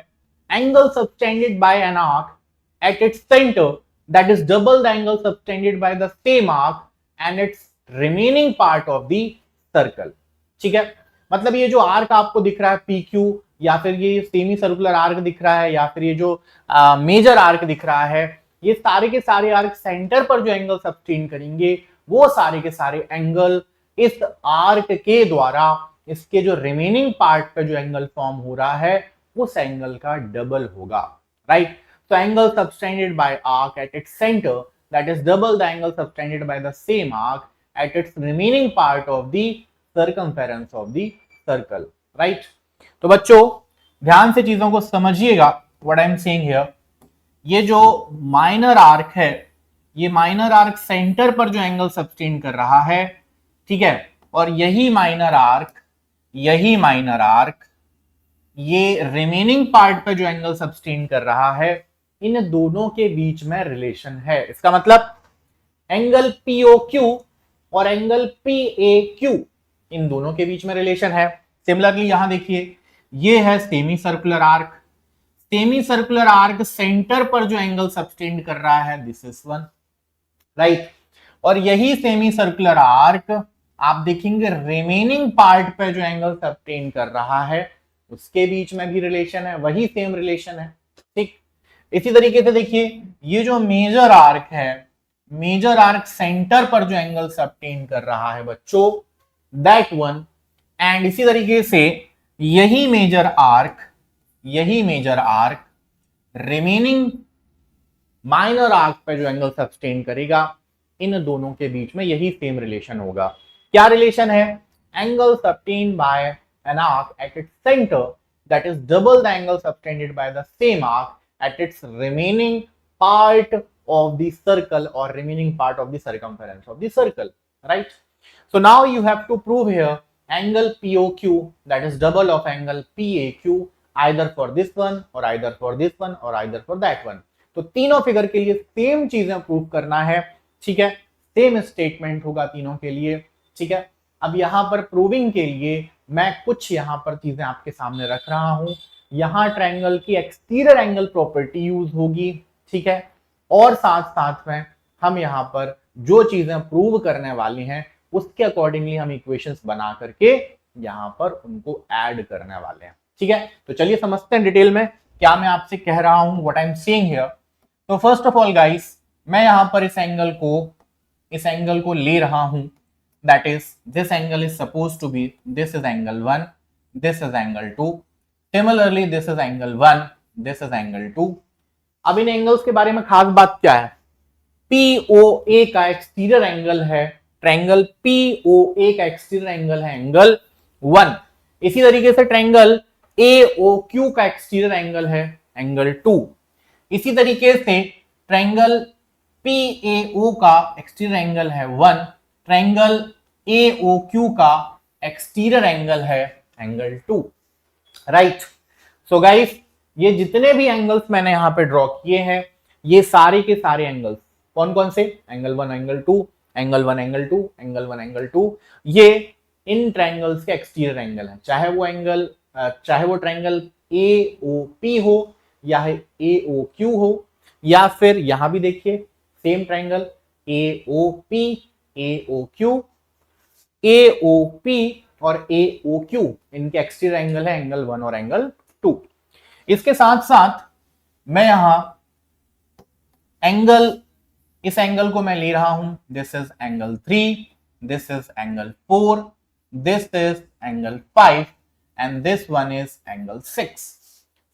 angle subtended bye an arc at its center that is double the angle subtended by the same arc and its remaining part of the circle। ठीक है, मतलब ये जो आर्क आपको दिख रहा है PQ, या फिर ये सेमी सर्कुलर आर्क दिख रहा है, या फिर ये जो मेजर आर्क दिख रहा है, ये सारे के सारे आर्क सेंटर पर जो एंगल सबटेंड करेंगे वो सारे के सारे एंगल इस आर्क के द्वारा इसके जो रिमेनिंग पार्ट पे जो एंगल फॉर्म हो रहा है उस एंगल का डबल होगा। Right, so angle subtended by arc at its center that is double the angle subtended by the same arc at its remaining part of the circumference of the circle। right, तो बच्चों ध्यान से चीजों को समझिएगा। what I am saying here, ये जो minor arc है, ये माइनर आर्क सेंटर पर जो एंगल सबटेंड कर रहा है, ठीक है, और यही माइनर आर्क ये रिमेनिंग पार्ट पर जो एंगल सबटेंड कर रहा है, इन दोनों के बीच में रिलेशन है। इसका मतलब एंगल POQ और एंगल PAQ इन दोनों के बीच में रिलेशन है। सिमिलरली यहां देखिए, ये है semi circular arc. Semi circular arc centre पर जो एंगल सबटेंड कर रहा है दिस इज 1। राइट, और यही सेमी सर्कुलर आर्क आप देखेंगे रिमेनिंग पार्ट पे जो एंगल सबटेंड कर रहा है उसके बीच में भी रिलेशन है, वही सेम रिलेशन है। ठीक, इसी तरीके से देखिए, ये जो मेजर आर्क है, मेजर आर्क सेंटर पर जो एंगल सबटेंड कर रहा है बच्चों दैट वन, एंड इसी तरीके से यही major arc remaining minor arc पे जो एंगल सबटेंड करेगा, इन दोनों के बीच में यही सेम रिलेशन होगा। क्या रिलेशन है? Angle subtended by an arc at its centre that is double the angle subtended by the same arc at its remaining part of the circle or remaining part of the circumference of the circle। right, so now you have to prove here angle POQ that is double of angle PAQ either for this one or either for this one or either for that one। तो तीनों figure के लिए same चीजें prove करना है। ठीक है, same statement होगा तीनों के लिए। ठीक है, अब यहां पर प्रूविंग के लिए मैं कुछ यहां पर चीजें आपके सामने रख रहा हूं। यहां ट्रायंगल की एक्सटीरियर एंगल प्रॉपर्टी यूज होगी। ठीक है, और साथ साथ में हम यहां पर जो चीजें प्रूव करने वाली हैं उसके अकॉर्डिंगली हम इक्वेशंस बना करके यहां पर उनको ऐड करने वाले हैं। ठीक है, तो चलिए समझते हैं डिटेल में क्या मैं आपसे कह रहा हूं, what I am saying here. तो फर्स्ट ऑफ ऑल गाइस, मैं यहां पर इस एंगल को ले रहा हूं, that is this angle is suppose to be, this is angle 1, this is angle 2, similarly this is angle 1, this is angle 2। अब इन एंगल्स के बारे में खास बात क्या है? POA का एक्सटीरियर एंगल है, ट्रायंगल POA का एक्सटीरियर एंगल है एंगल 1। इसी तरीके से ट्रायंगल AOQ का एक्सटीरियर एंगल है एंगल 2। इसी तरीके से ट्रायंगल PAO का एक्सटीरियर एंगल है 1, ट्रायंगल AOQ का एक्सटीरियर एंगल है एंगल 2, राइट। सो गाइस, ये जितने भी एंगल्स मैंने यहां पे ड्रॉ किए हैं, ये सारे के सारे एंगल्स कौन कौन से, angle 1 angle 2, angle 1 angle 2, angle 1 angle 2, ये इन ट्रायंगल्स के एक्सटीरियर एंगल है। चाहे वो ट्रायंगल AOP हो या AOQ हो, या फिर यहां भी देखिए same triangle AOP, AOQ, AOP और AOQ, इनके एक्सटीरियर एंगल है एंगल 1 और एंगल 2। इसके साथ साथ मैं यहां एंगल, इस एंगल को मैं ले रहा हूं, this is angle 3, this is angle 4, this is angle 5 and this one is angle 6।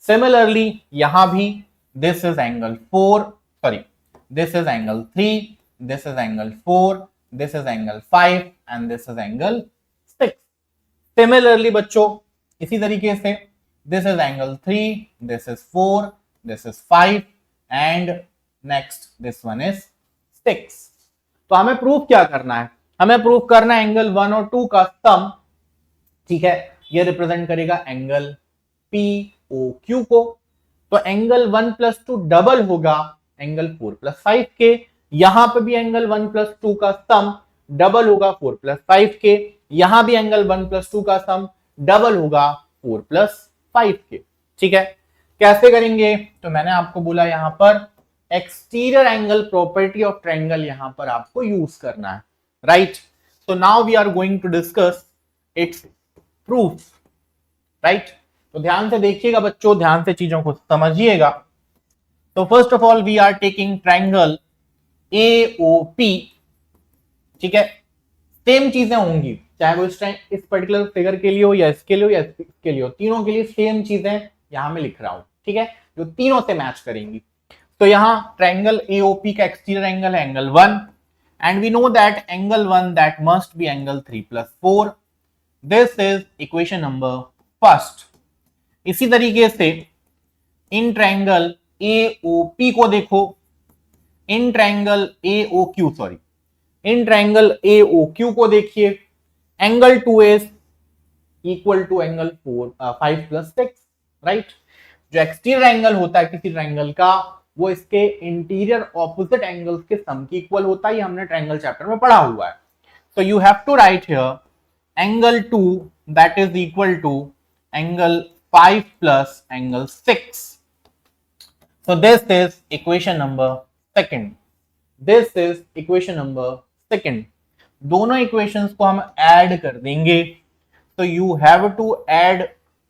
Similarly यहां भी this is angle 4, sorry, this is angle 3, this is angle 4, this is angle 5 and this is angle 6। Similarly बच्चों इसी तरीके से this is angle 3, this is 4, this is 5 and next this one is 6। तो हमें proof क्या करना है, हमें प्रूफ करना है एंगल 1 और 2 का सम, ठीक है। ये रिप्रेजेंट करेगा एंगल POQ को। तो एंगल 1 प्लस 2 डबल होगा एंगल 4 प्लस 5 के। यहां पे भी एंगल 1 प्लस 2 का सम डबल होगा 4 प्लस 5 के। यहां भी एंगल 1 प्लस 2 का सम डबल होगा 4 प्लस 5 के, ठीक है। कैसे करेंगे, तो मैंने आपको बोला यहां पर exterior angle property of triangle यहां पर आपको यूज करना है, right. So now we are going to discuss its proof, right. तो ध्यान से देखिएगा बच्चों, ध्यान से चीजों को समझिएगा। तो first of all we are taking triangle AOP, ठीक है। सेम चीजें होंगी, चाहे वो इस पर्टिकुलर फिगर के लिए हो या इसके लिए हो या इसके लिए हो, तीनों के लिए सेम चीजें यहां मैं लिख रहा हूं, ठीक है, जो तीनों से मैच करेंगी। तो यहां ट्रायंगल AOP का एक्सटीरियर एंगल है angle 1 and we know that angle 1 that must be angle 3 plus 4। This is equation number first. इसी तरीके से इन ट्रायंगल AOP को देखो, इन ट्रायंगल AOQ को देखिए, angle 2 is equal to angle 5 plus 6, right. जो एक्सटीरियर एंगल होता है किसी ट्रायंगल का, वो इसके इंटीरियर ऑपोजिट एंगल्स के सम की इक्वल होता है, ये हमने ट्रायंगल चैप्टर में पढ़ा हुआ है। So you have to write here angle 2 that is equal to angle 5 plus angle 6. So this is equation number second. This is equation number second. दोनों इक्वेशंस को हम ऐड कर देंगे। तो you have to add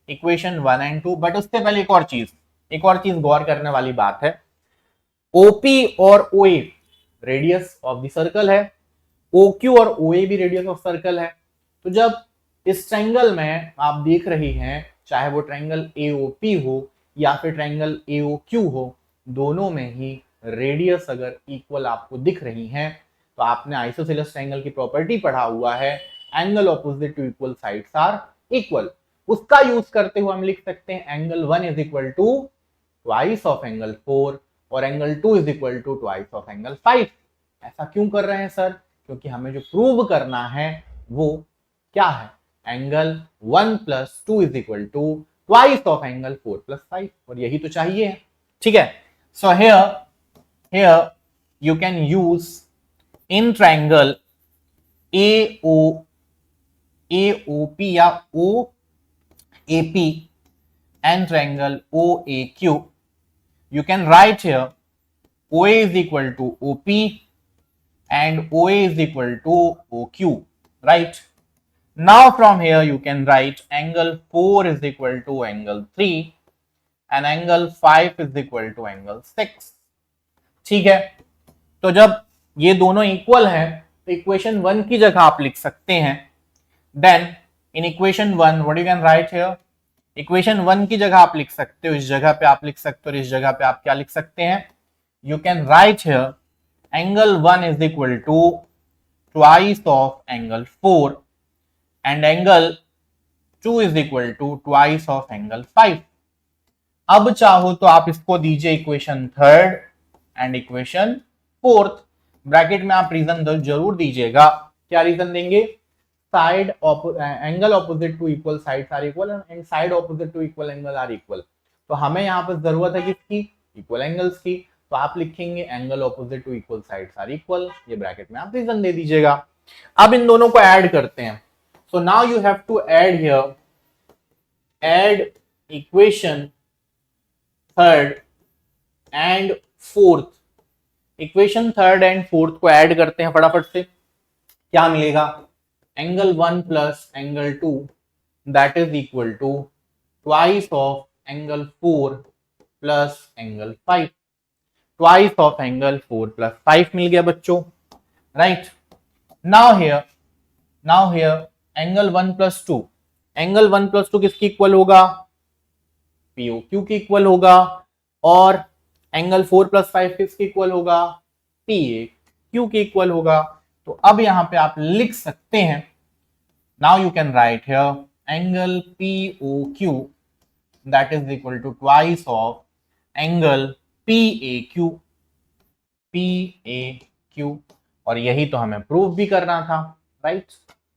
equation 1 and 2, but उससे पहले एक और चीज गौर करने वाली बात है। OP और OA radius of the circle है, OQ और OA भी रेडियस ऑफ सर्कल है। तो जब इस ट्रायंगल में आप देख रही हैं, चाहे वो ट्रायंगल AOP हो या फिर ट्रायंगल AOQ हो, दोनों में ही रेडियस अगर इक्वल आपको दिख रही हैं, तो आपने आइसोसेलेस ट्रायंगल की प्रॉपर्टी पढ़ा हुआ है, angle opposite to equal sides are equal. उसका यूज करते हुए हम लिख सकते हैं angle 1 is equal to twice of angle 4 और angle 2 is equal to twice of angle 5। ऐसा क्यों कर रहे हैं सर? क्योंकि हमें जो प्रूव करना है वो क्या है, angle 1 plus 2 is equal to twice of angle 4 plus 5, और यही तो चाहिए, ठीक है। So here you can use in triangle AOP या OAP and triangle OAQ, you can write here OA is equal to OP and OA is equal to OQ, right? Now from here you can write angle 4 is equal to angle 3 and angle 5 is equal to angle 6, ठीक है। तो जब ये दोनों equal है तो equation 1 की जगह आप लिख सकते हैं, then in equation 1 what you can write here, equation 1 की जगह आप लिख सकते हो, इस जगह पे आप लिख सकते हो, और इस जगह पे आप क्या लिख सकते हैं, you can write here angle 1 is equal to twice of angle 4 and angle 2 is equal to twice of angle 5। अब चाहो तो आप इसको दीजिए equation third and equation fourth. Bracket में आप रीजन जरूर दीजिएगा। क्या रीजन देंगे? Side angle opposite to equal sides are equal and side opposite to equal angle are equal. तो हमें यहाँ पर जरूरत है किसकी? इक्वल एंगल्स की। तो आप लिखेंगे angle opposite to equal sides are equal, ये ब्रैकेट में आप रीजन दे दीजिएगा। अब इन दोनों को ऐड करते हैं। So now you have to add here, add equation third and fourth. Equation third and fourth को ऐड करते हैं फटाफट से। क्या मिलेगा? Angle 1 plus angle 2 that is equal to twice of angle 4 plus angle 5। Twice of angle 4 plus 5 मिल गया बच्चों, right. Now here angle 1 plus 2, angle 1 plus 2 किसकी इक्वल होगा? POQ की इक्वल होगा। और एंगल 4 प्लस 5 किसकी इक्वल होगा? PAQ की इक्वल होगा। तो अब यहां पे आप लिख सकते हैं, now you can write here angle POQ that is equal to twice of angle PAQ। और यही तो हमें प्रूव भी करना था, राइट।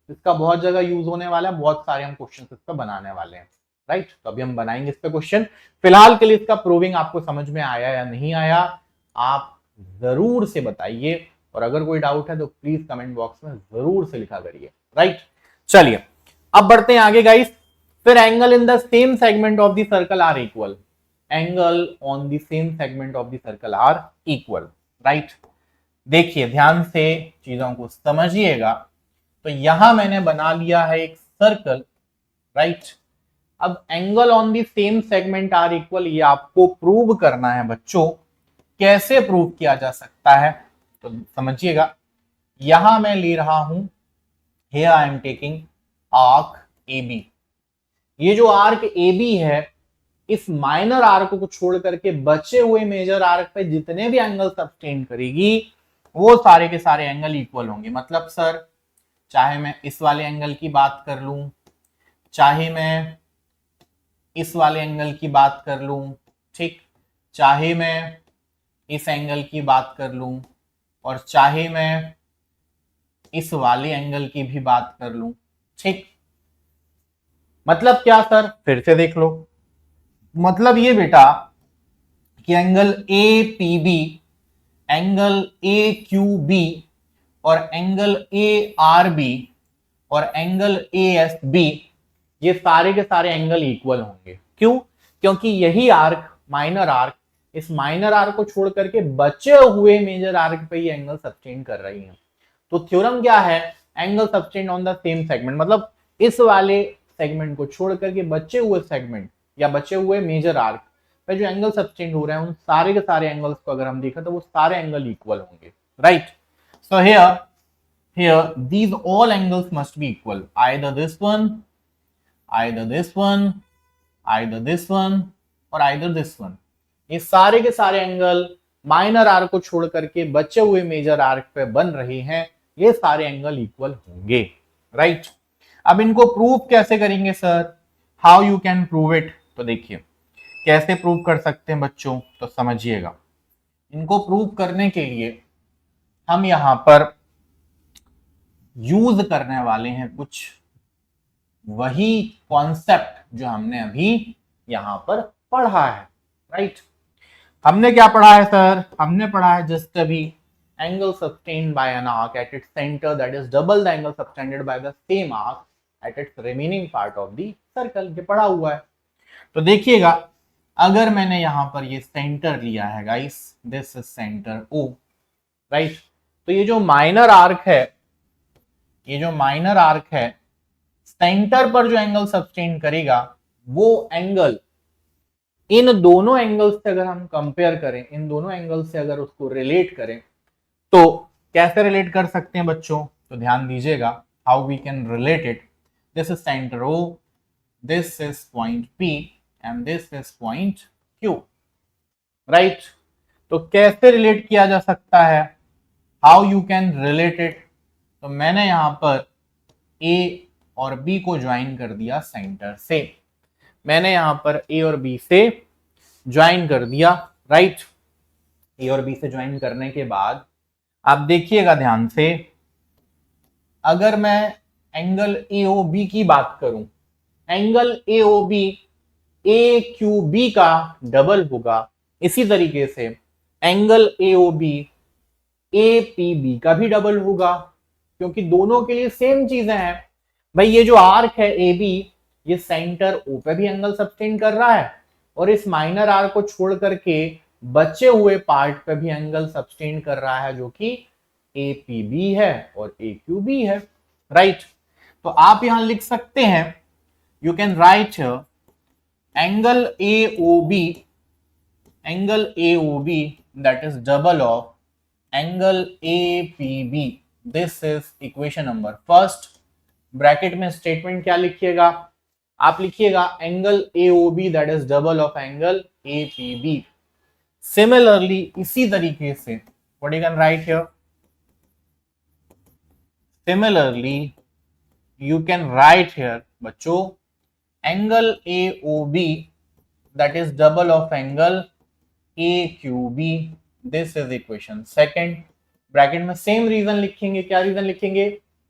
इसका बहुत जगह यूज होने वाला है, बहुत सारे हम क्वेश्चन इस पर बनाने वाले हैं, राइट। तो अभी हम बनाएंगे इस पे क्वेश्चन। फिलहाल के लिए इसका प्रूविंग आपको समझ में आया या नहीं आया, आप जरूर से बताइए। और अगर कोई डाउट है तो प्लीज कमेंट बॉक्स में जरूर से लिखा करिए, राइट। चलिए अब बढ़ते हैं आगे गाइस। फिर angle in the same segment of the circle are equal, angle on the same segment of the circle are equal, right. देखिए ध्यान से चीजों को समझिएगा। तो यहां मैंने बना लिया है एक सर्कल, राइट। अब angle on the same segment are equal, ये आपको प्रूव करना है बच्चों। कैसे प्रूव किया जा सकता है तो समझिएगा। यहां मैं ले रहा हूं, here I am taking arc AB। ये जो आर्क AB है, इस माइनर आर्क को छोड़ करके बचे हुए मेजर आर्क पे जितने भी एंगल सब्टेंड करेगी वो सारे के सारे एंगल इक्वल होंगे। मतलब सर, चाहे मैं इस वाले एंगल की बात कर लूं, चाहे मैं इस वाले एंगल की बात कर लूं, ठीक, चाहे मैं इस एंगल की बात कर लूं, और चाहे मैं इस वाले एंगल की भी बात कर लूं, ठीक। मतलब क्या सर? फिर से देख लो। मतलब ये बेटा कि एंगल APB, एंगल AQB और एंगल ARB और एंगल ASB, ये सारे के सारे एंगल इक्वल होंगे। क्यों? क्योंकि यही आर्क, माइनर आर्क, इस माइनर आर्क को छोड़ करके बचे हुए मेजर आर्क पे ये एंगल सब्टेंड कर रही है। तो थ्योरम क्या है? Angle subtend on the same segment, मतलब इस वाले सेगमेंट को छोड़ करके बचे हुए सेगमेंट या बचे हुए मेजर आर्क पे जो एंगल सब्टेंड हो रहे हैं, उन सारे के सारे एंगल्स को अगर हम देखें तो वो सारे एंगल इक्वल होंगे, right. So here these all angles must be equal, either this one, either this one, either this one और either this one। ये सारे के सारे एंगल माइनर आर्क को छोड़ करके बचे हुए मेजर आर्क पे बन रहे हैं, ये सारे एंगल इक्वल होंगे, राइट। अब इनको प्रूव कैसे करेंगे sir? How you can prove it? तो देखिए कैसे प्रूव कर सकते हैं बच्चों, तो समझिएगा। इनको प्रूव करने के लिए हम यहां पर यूज करने वाले हैं कुछ वही कॉन्सेप्ट जो हमने अभी यहां पर पढ़ा है, राइट। हमने क्या पढ़ा है सर? हमने पढ़ा है जस्ट अभी angle subtended by an arc at its centre that is double the angle subtended by the same arc at its remaining part of the circle, ये पढ़ा हुआ है। तो देखिएगा, अगर मैंने यहां पर ये सेंटर लिया है guys, this is centre O, right. तो ये जो माइनर आर्क है, ये जो माइनर आर्क है, सेंटर पर जो एंगल सब्टेंड करेगा वो एंगल इन दोनों एंगल्स से अगर हम कंपेयर करें, इन दोनों एंगल से अगर उसको रिलेट करें, तो कैसे रिलेट कर सकते हैं बच्चों? तो ध्यान दीजिएगा, how we can relate it. This is centre O, this is point P and this is point Q, right. तो कैसे रिलेट किया जा सकता है? How you can relate it? तो मैंने यहां पर A और बी को ज्वाइन कर दिया सेंटर से। मैंने यहां पर ए और बी से ज्वाइन कर दिया, राइट। ए और बी से ज्वाइन करने के बाद आप देखिएगा ध्यान से, अगर मैं एंगल AOB की बात करूं, एंगल AOB AQB का डबल होगा। इसी तरीके से एंगल AOB APB का भी डबल होगा, क्योंकि दोनों के लिए सेम चीजें हैं। भाई ये जो आर्क है AB, ये सेंटर O पे भी एंगल सब्टेंड कर रहा है और इस माइनर आर्क को छोड़ करके बचे हुए पार्ट पे भी एंगल सब्टेंड कर रहा है, जो कि APB है और AQB है, राइट। तो आप यहां लिख सकते हैं, you can write angle AOB that is double of angle APB. This is equation number first. Bracket में स्टेटमेंट क्या लिखिएगा, आप लिखिएगा angle AOB that is double of angle APB. Similarly, इसी तरीके से what you can write here, similarly you can write here बच्चों angle AOB that is double of angle AQB. This is equation second. Bracket में same reason लिखेंगे, क्या reason लिखेंगे,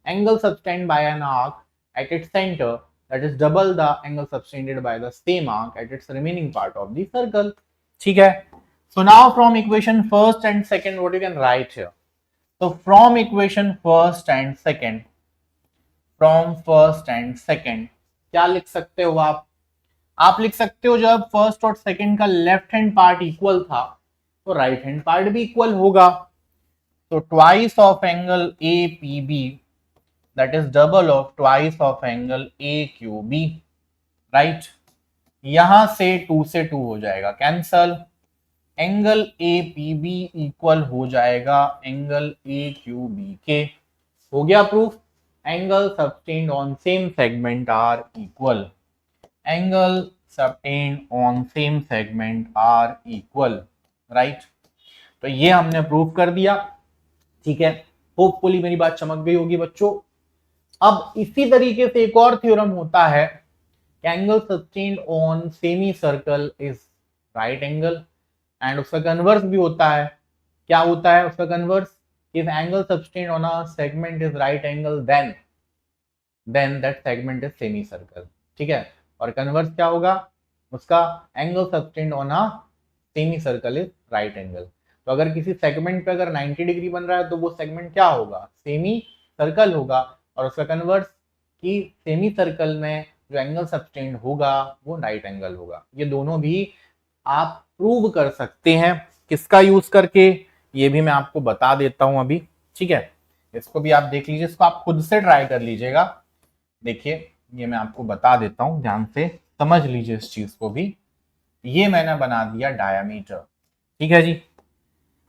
angle subtended by an arc at its center that is double the angle subtended by the same arc at its remaining part of the circle. ठीक है। So now from equation first and second what you can write here, so from equation first and second, from first and second क्या लिख सकते हो आप लिख सकते हो जब फर्स्ट और सेकंड का लेफ्ट हैंड पार्ट इक्वल था तो राइट हैंड पार्ट भी इक्वल होगा। तो twice of angle APB that is double of twice of angle AQB, right. यहां से 2 से 2 हो जाएगा कैंसल, एंगल APB इक्वल हो जाएगा एंगल AQB के। हो गया proof, angle subtended on same segment are equal, angle subtended on same segment are equal, right. तो ये हमने प्रूफ कर दिया, ठीक है। होपफुली मेरी बात चमक गई होगी बच्चों। अब इसी तरीके से एक और थ्योरम होता है, angle subtended on semi circle is right angle, and उसका कन्वर्स भी होता है। क्या होता है उसका converse, if angle subtend on a segment is right angle then that segment is semicircle, ठीक है। और कन्वर्स क्या होगा उसका, angle subtended on a semicircle is right angle. तो अगर किसी सेगमेंट पे अगर 90 डिग्री बन रहा है तो वो सेगमेंट क्या होगा, सेमी सर्कल होगा। और उसका कन्वर्स कि सेमी सर्कल में जो एंगल सबटेंड होगा वो राइट एंगल होगा। ये दोनों भी आप प्रूव कर सकते हैं, किसका यूज करके, ये भी मैं आपको बता देता हूं अभी, ठीक है। इसको भी आप देख लीजिए, इसको आप खुद से ट्राई कर लीजिएगा। देखिए ये मैं आपको बता देता हूं, ध्यान से समझ लीजिए इस चीज को भी। ये मैंने बना दिया डायमीटर, ठीक है जी।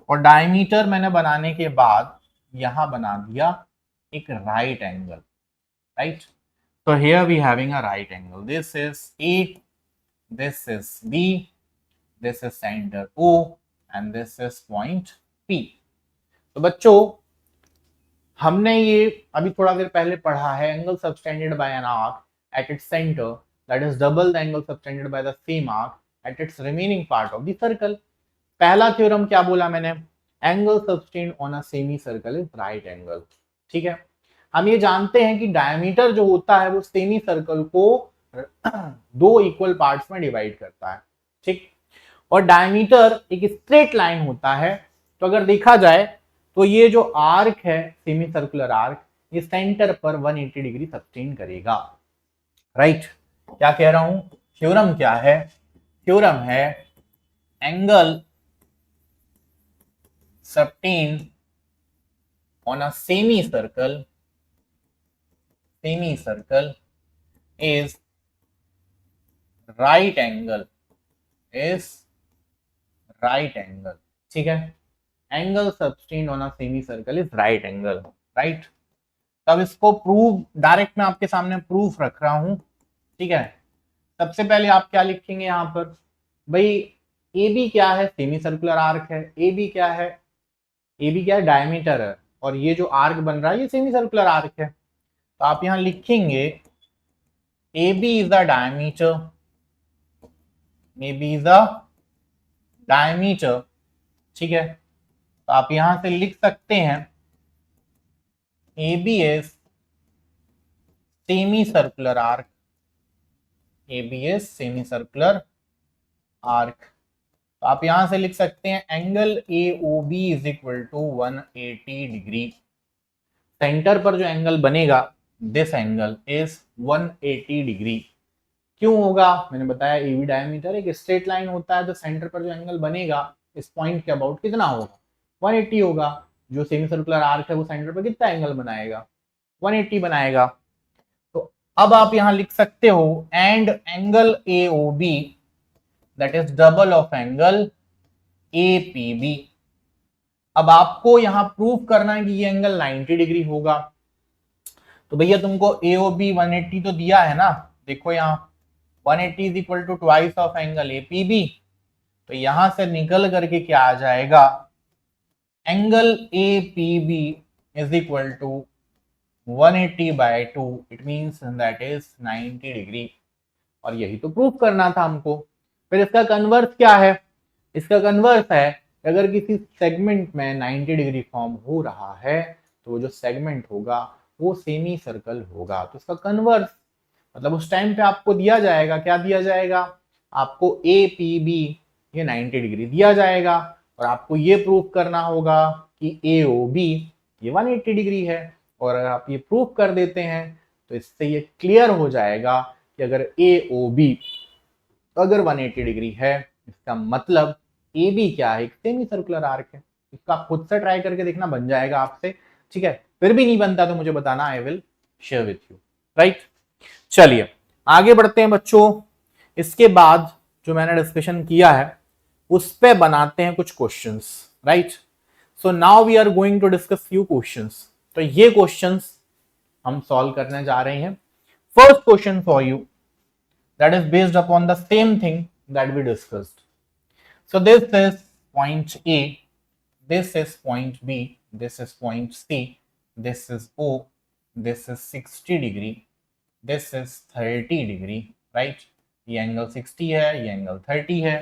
और डायमीटर मैंने बनाने के बाद यहां बना दिया एक राइट एंगल, राइट। तो here we having a right angle, this is A, this is B, this is centre O and this is point P। तो बच्चों हमने ये अभी थोड़ा देर पहले पढ़ा है, angle subtended bye an arc at its centre that is double the angle subtended by the same arc at its remaining part of the circle. पहला थ्योरम क्या बोला मैंने, angle subtended on a semi circle is right angle, ठीक है। हम ये जानते हैं कि डायमीटर जो होता है वो सेमी सर्कल को 2 इक्वल पार्ट्स में डिवाइड करता है, ठीक। और डायमीटर एक स्ट्रेट लाइन होता है, तो अगर देखा जाए तो ये जो आर्क है सेमी सर्कुलर आर्क, ये सेंटर पर 180 डिग्री सबटेंड करेगा, राइट। क्या कह रहा हूं, थ्योरम क्या है, थ्योरम है angle subtended on a semi circle is right angle, ठीक है। Angle subtended on a semi circle is right angle, right. तब इसको प्रूव डायरेक्ट मैं आपके सामने प्रूफ रख रहा हूं, ठीक है। सबसे पहले आप क्या लिखेंगे यहां पर, भाई AB क्या है, सेमी सर्कुलर आर्क है। AB क्या है, AB क्या है, डायमीटर है। और ये जो आर्क बन रहा है ये सेमी सर्कुलर आर्क है। तो आप यहां लिखेंगे AB is the diameter, AB is the diameter, ठीक है। तो आप यहां से लिख सकते हैं AB is semi circular arc, AB is semi circular arc. तो आप यहां से लिख सकते हैं angle AOB is equal to 180 degree. Centre पर जो एंगल बनेगा दिस एंगल इज 180 डिग्री। क्यों होगा, मैंने बताया AB डायमीटर एक स्ट्रेट लाइन होता है, तो सेंटर पर जो एंगल बनेगा इस पॉइंट के अबाउट कितना होगा, 180 होगा। जो सेमी सर्कुलर आर्क है वो सेंटर पर कितना एंगल बनाएगा, 180 बनाएगा। तो अब आप यहां लिख सकते हो and angle AOB that is double of angle APB। अब आपको यहां प्रूव करना है कि ये एंगल 90 डिग्री होगा। तो भैया तुमको AOB 180 तो दिया है ना, देखो यहां 180 is equal to twice of angle APB। तो यहां से निकल करके क्या आ जाएगा, angle APB is equal to 180 by 2, it means that is 90 degree. और यही तो प्रूव करना था हमको। फिर इसका कन्वर्स क्या है, इसका कन्वर्स है अगर किसी सेगमेंट में 90 डिग्री फॉर्म हो रहा है तो वो जो सेगमेंट होगा वो सेमी सर्कल होगा। तो इसका कन्वर्स मतलब उस टाइम पे आपको दिया जाएगा, क्या दिया जाएगा, आपको APB ये 90 डिग्री दिया जाएगा और आपको ये प्रूव करना होगा कि AOB ये 180 डिग्री है। और अगर आप ये प्रूव कर देते हैं तो इससे ये क्लियर हो जाएगा कि अगर AOB अगर 180 डिग्री है इसका मतलब AB क्या है, एक सेमी सर्कुलर आर्क है। इसका आप खुद से ट्राई करके देखना, बन जाएगा आपसे, ठीक है। फिर भी नहीं बनता तो मुझे बताना, I will share with you, right. चलिए आगे बढ़ते हैं बच्चों। इसके बाद जो मैंने डिस्कशन किया है उस पे बनाते हैं कुछ questions, right. So now we are going to discuss few questions. तो ये क्वेश्चंस हम सॉल्व करने जा रहे हैं। First question for you that is based upon the same thing that we discussed. So this is point A, this is point B, this is point C, this is O, this is 60 degree, this is 30 degree, right? ये angle 60 है, ये angle 30 है।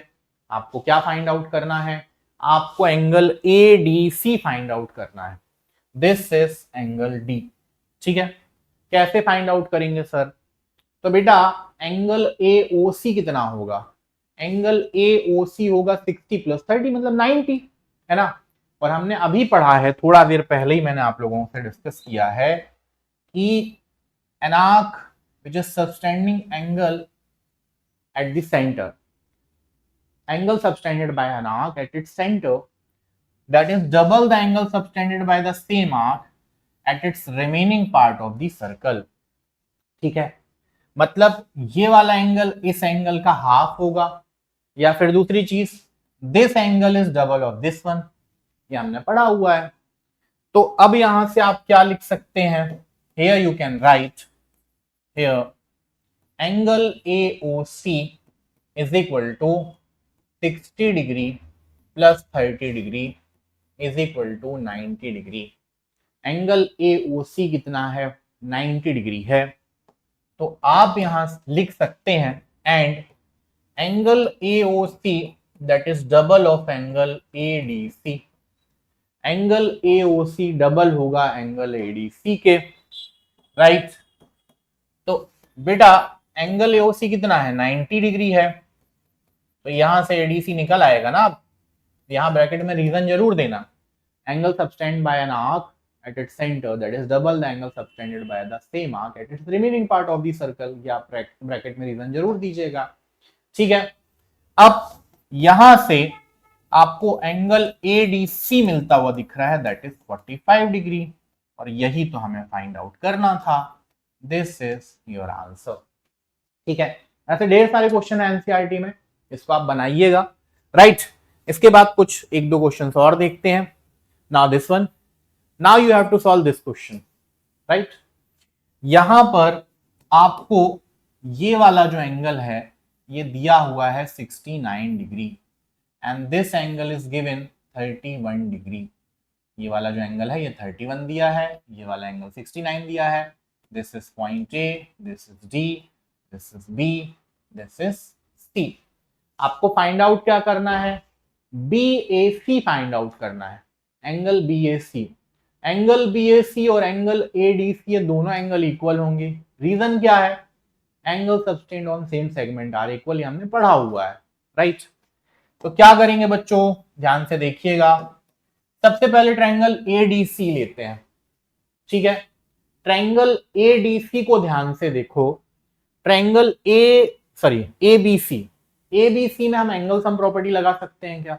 आपको क्या find out करना है, आपको angle ADC find out करना है। दिस इज एंगल D, ठीक है। कैसे फाइंड आउट करेंगे सर, तो बेटा एंगल AOC कितना होगा, एंगल AOC होगा 60 प्लस 30 मतलब 90, है ना। और हमने अभी पढ़ा है, थोड़ा देर पहले ही मैंने आप लोगों से डिस्कस किया है कि an arc which is subtending angle at the centre, angle subtended bye an arc at its centre that is double the angle subtended by the same arc at its remaining part of the circle, ठीक है। मतलब ये वाला angle इस angle का half होगा, या फिर दूसरी चीज this angle is double of this one, ये हमने पढ़ा हुआ है। तो अब यहां से आप क्या लिख सकते हैं, here you can write here angle AOC is equal to 60 degree plus 30 degree is equal to 90 degree. Angle AOC कितना है, 90 डिग्री है। तो आप यहां लिख सकते हैं and angle AOC that is double of angle ADC। Angle AOC double होगा एंगल ADC के, राइट। तो बेटा एंगल AOC कितना है, 90 डिग्री है। तो यहां से ADC निकल आएगा ना। अब यहां ब्रैकेट में रीजन जरूर देना, angle subtended by an arc at its center that is double the angle subtended by the same arc at its remaining part of the circle, ये आप ब्रैकेट में रीजन जरूर दीजिएगा, ठीक है। अब यहां से आपको एंगल ADC मिलता हुआ दिख रहा है दैट इज 45 डिग्री, और यही तो हमें फाइंड आउट करना था। दिस इज योर आंसर, ठीक है। ऐसे ढेर सारे क्वेश्चन है एनसीईआरटी में, इसको आप बनाइएगा, राइट। इसके बाद कुछ एक दो क्वेश्चन और देखते हैं। Now this one, now you have to solve this question, right? यहां पर आपको ये वाला जो एंगल है ये दिया हुआ है 69 degree and this angle is given 31 degree. ये वाला जो एंगल है ये 31 दिया है, ये वाला एंगल 69 दिया है। This is point A, this is D, this is B, this is C. आपको फाइंड आउट क्या करना है, B A C find out करना है, angle B A C. Angle B A C और एंगल ए डी सी, ये दोनों angle equal होंगे। रीजन क्या है, angle subtended on same segment are equal, हमने पढ़ा हुआ है, राइट। तो क्या करेंगे बच्चों, ध्यान से देखिएगा। सबसे पहले ट्रायंगल ए डी सी लेते हैं, ठीक है। ट्रायंगल ए डी सी को ध्यान से देखो। Triangle A B C, A B C में हम एंगल सम प्रॉपर्टी लगा सकते हैं क्या,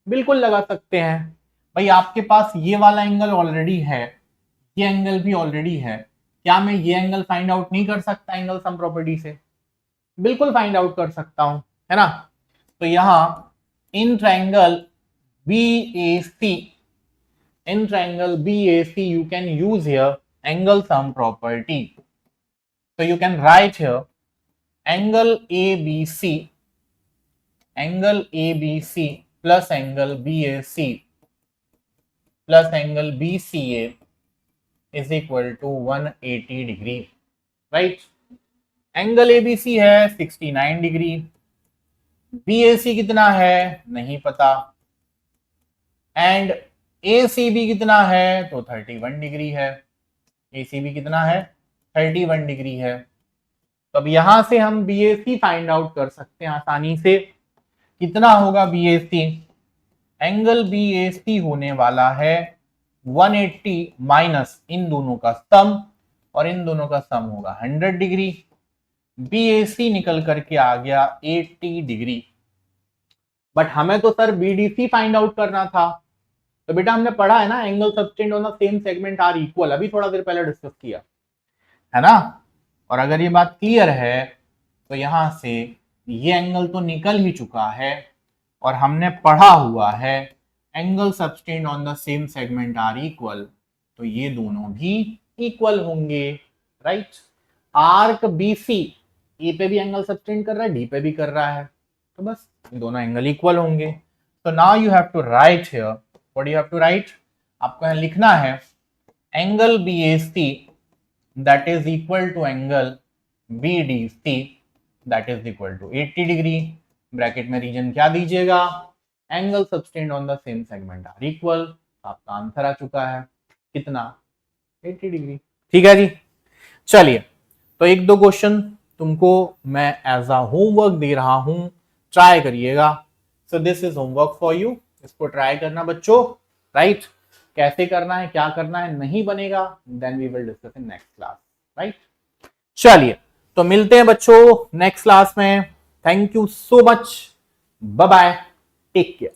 बिल्कुल लगा सकते हैं। भाई आपके पास ये वाला एंगल ऑलरेडी है, ये एंगल भी ऑलरेडी है, क्या मैं ये एंगल फाइंड आउट नहीं कर सकता एंगल सम प्रॉपर्टी से, बिल्कुल फाइंड आउट कर सकता हूं, है ना। तो यहां in triangle B A C, in triangle B A C you can use here angle sum property. So you can write here angle ABC, angle ABC plus angle BAC plus angle BCA is equal to 180 degree, right? Angle ABC है 69 degree, BAC कितना है नहीं पता, and ACB कितना है तो 31 degree है, ACB कितना है 31 डिग्री है। तो अब यहां से हम BAC फाइंड आउट कर सकते हैं आसानी से। कितना होगा BAC, एंगल BAC होने वाला है 180 माइनस इन दोनों का सम, और इन दोनों का सम होगा 100 डिग्री। BAC निकल करके आ गया 80 डिग्री। बट हमें तो सर BDC फाइंड आउट करना था। तो बेटा हमने पढ़ा है ना, angle subtended on the same segment are equal, अभी थोड़ा देर पहले डिस्कस किया है ना। और अगर ये बात क्लियर है तो यहां से ये एंगल तो निकल ही चुका है, और हमने पढ़ा हुआ है angle subtended on the same segment are equal, तो ये दोनों भी इक्वल होंगे, राइट। आर्क BC ए पे भी एंगल सबटेंड कर रहा है, डी पे भी कर रहा है, तो बस ये दोनों एंगल इक्वल होंगे। तो now you have to write here, what you have to write, आपको यहां लिखना है angle BAC that is equal to angle BDC that is equal to 80 degree. Bracket में रीजन क्या दीजिएगा, angle subtended on the same segment are equal. आपका answer आ चुका है कितना, 80 डिग्री। ठीक है जी, चलिए तो एक दो क्वेश्चन तुमको मैं एज अ होमवर्क दे रहा हूं, ट्राई करिएगा। So this is homework for you, इसको ट्राई करना बच्चों, राइट। कैसे करना है, क्या करना है, नहीं बनेगा then we will discuss in next class, right. चलिए तो मिलते हैं बच्चों नेक्स्ट क्लास में। Thank you so much, bye bye, take care.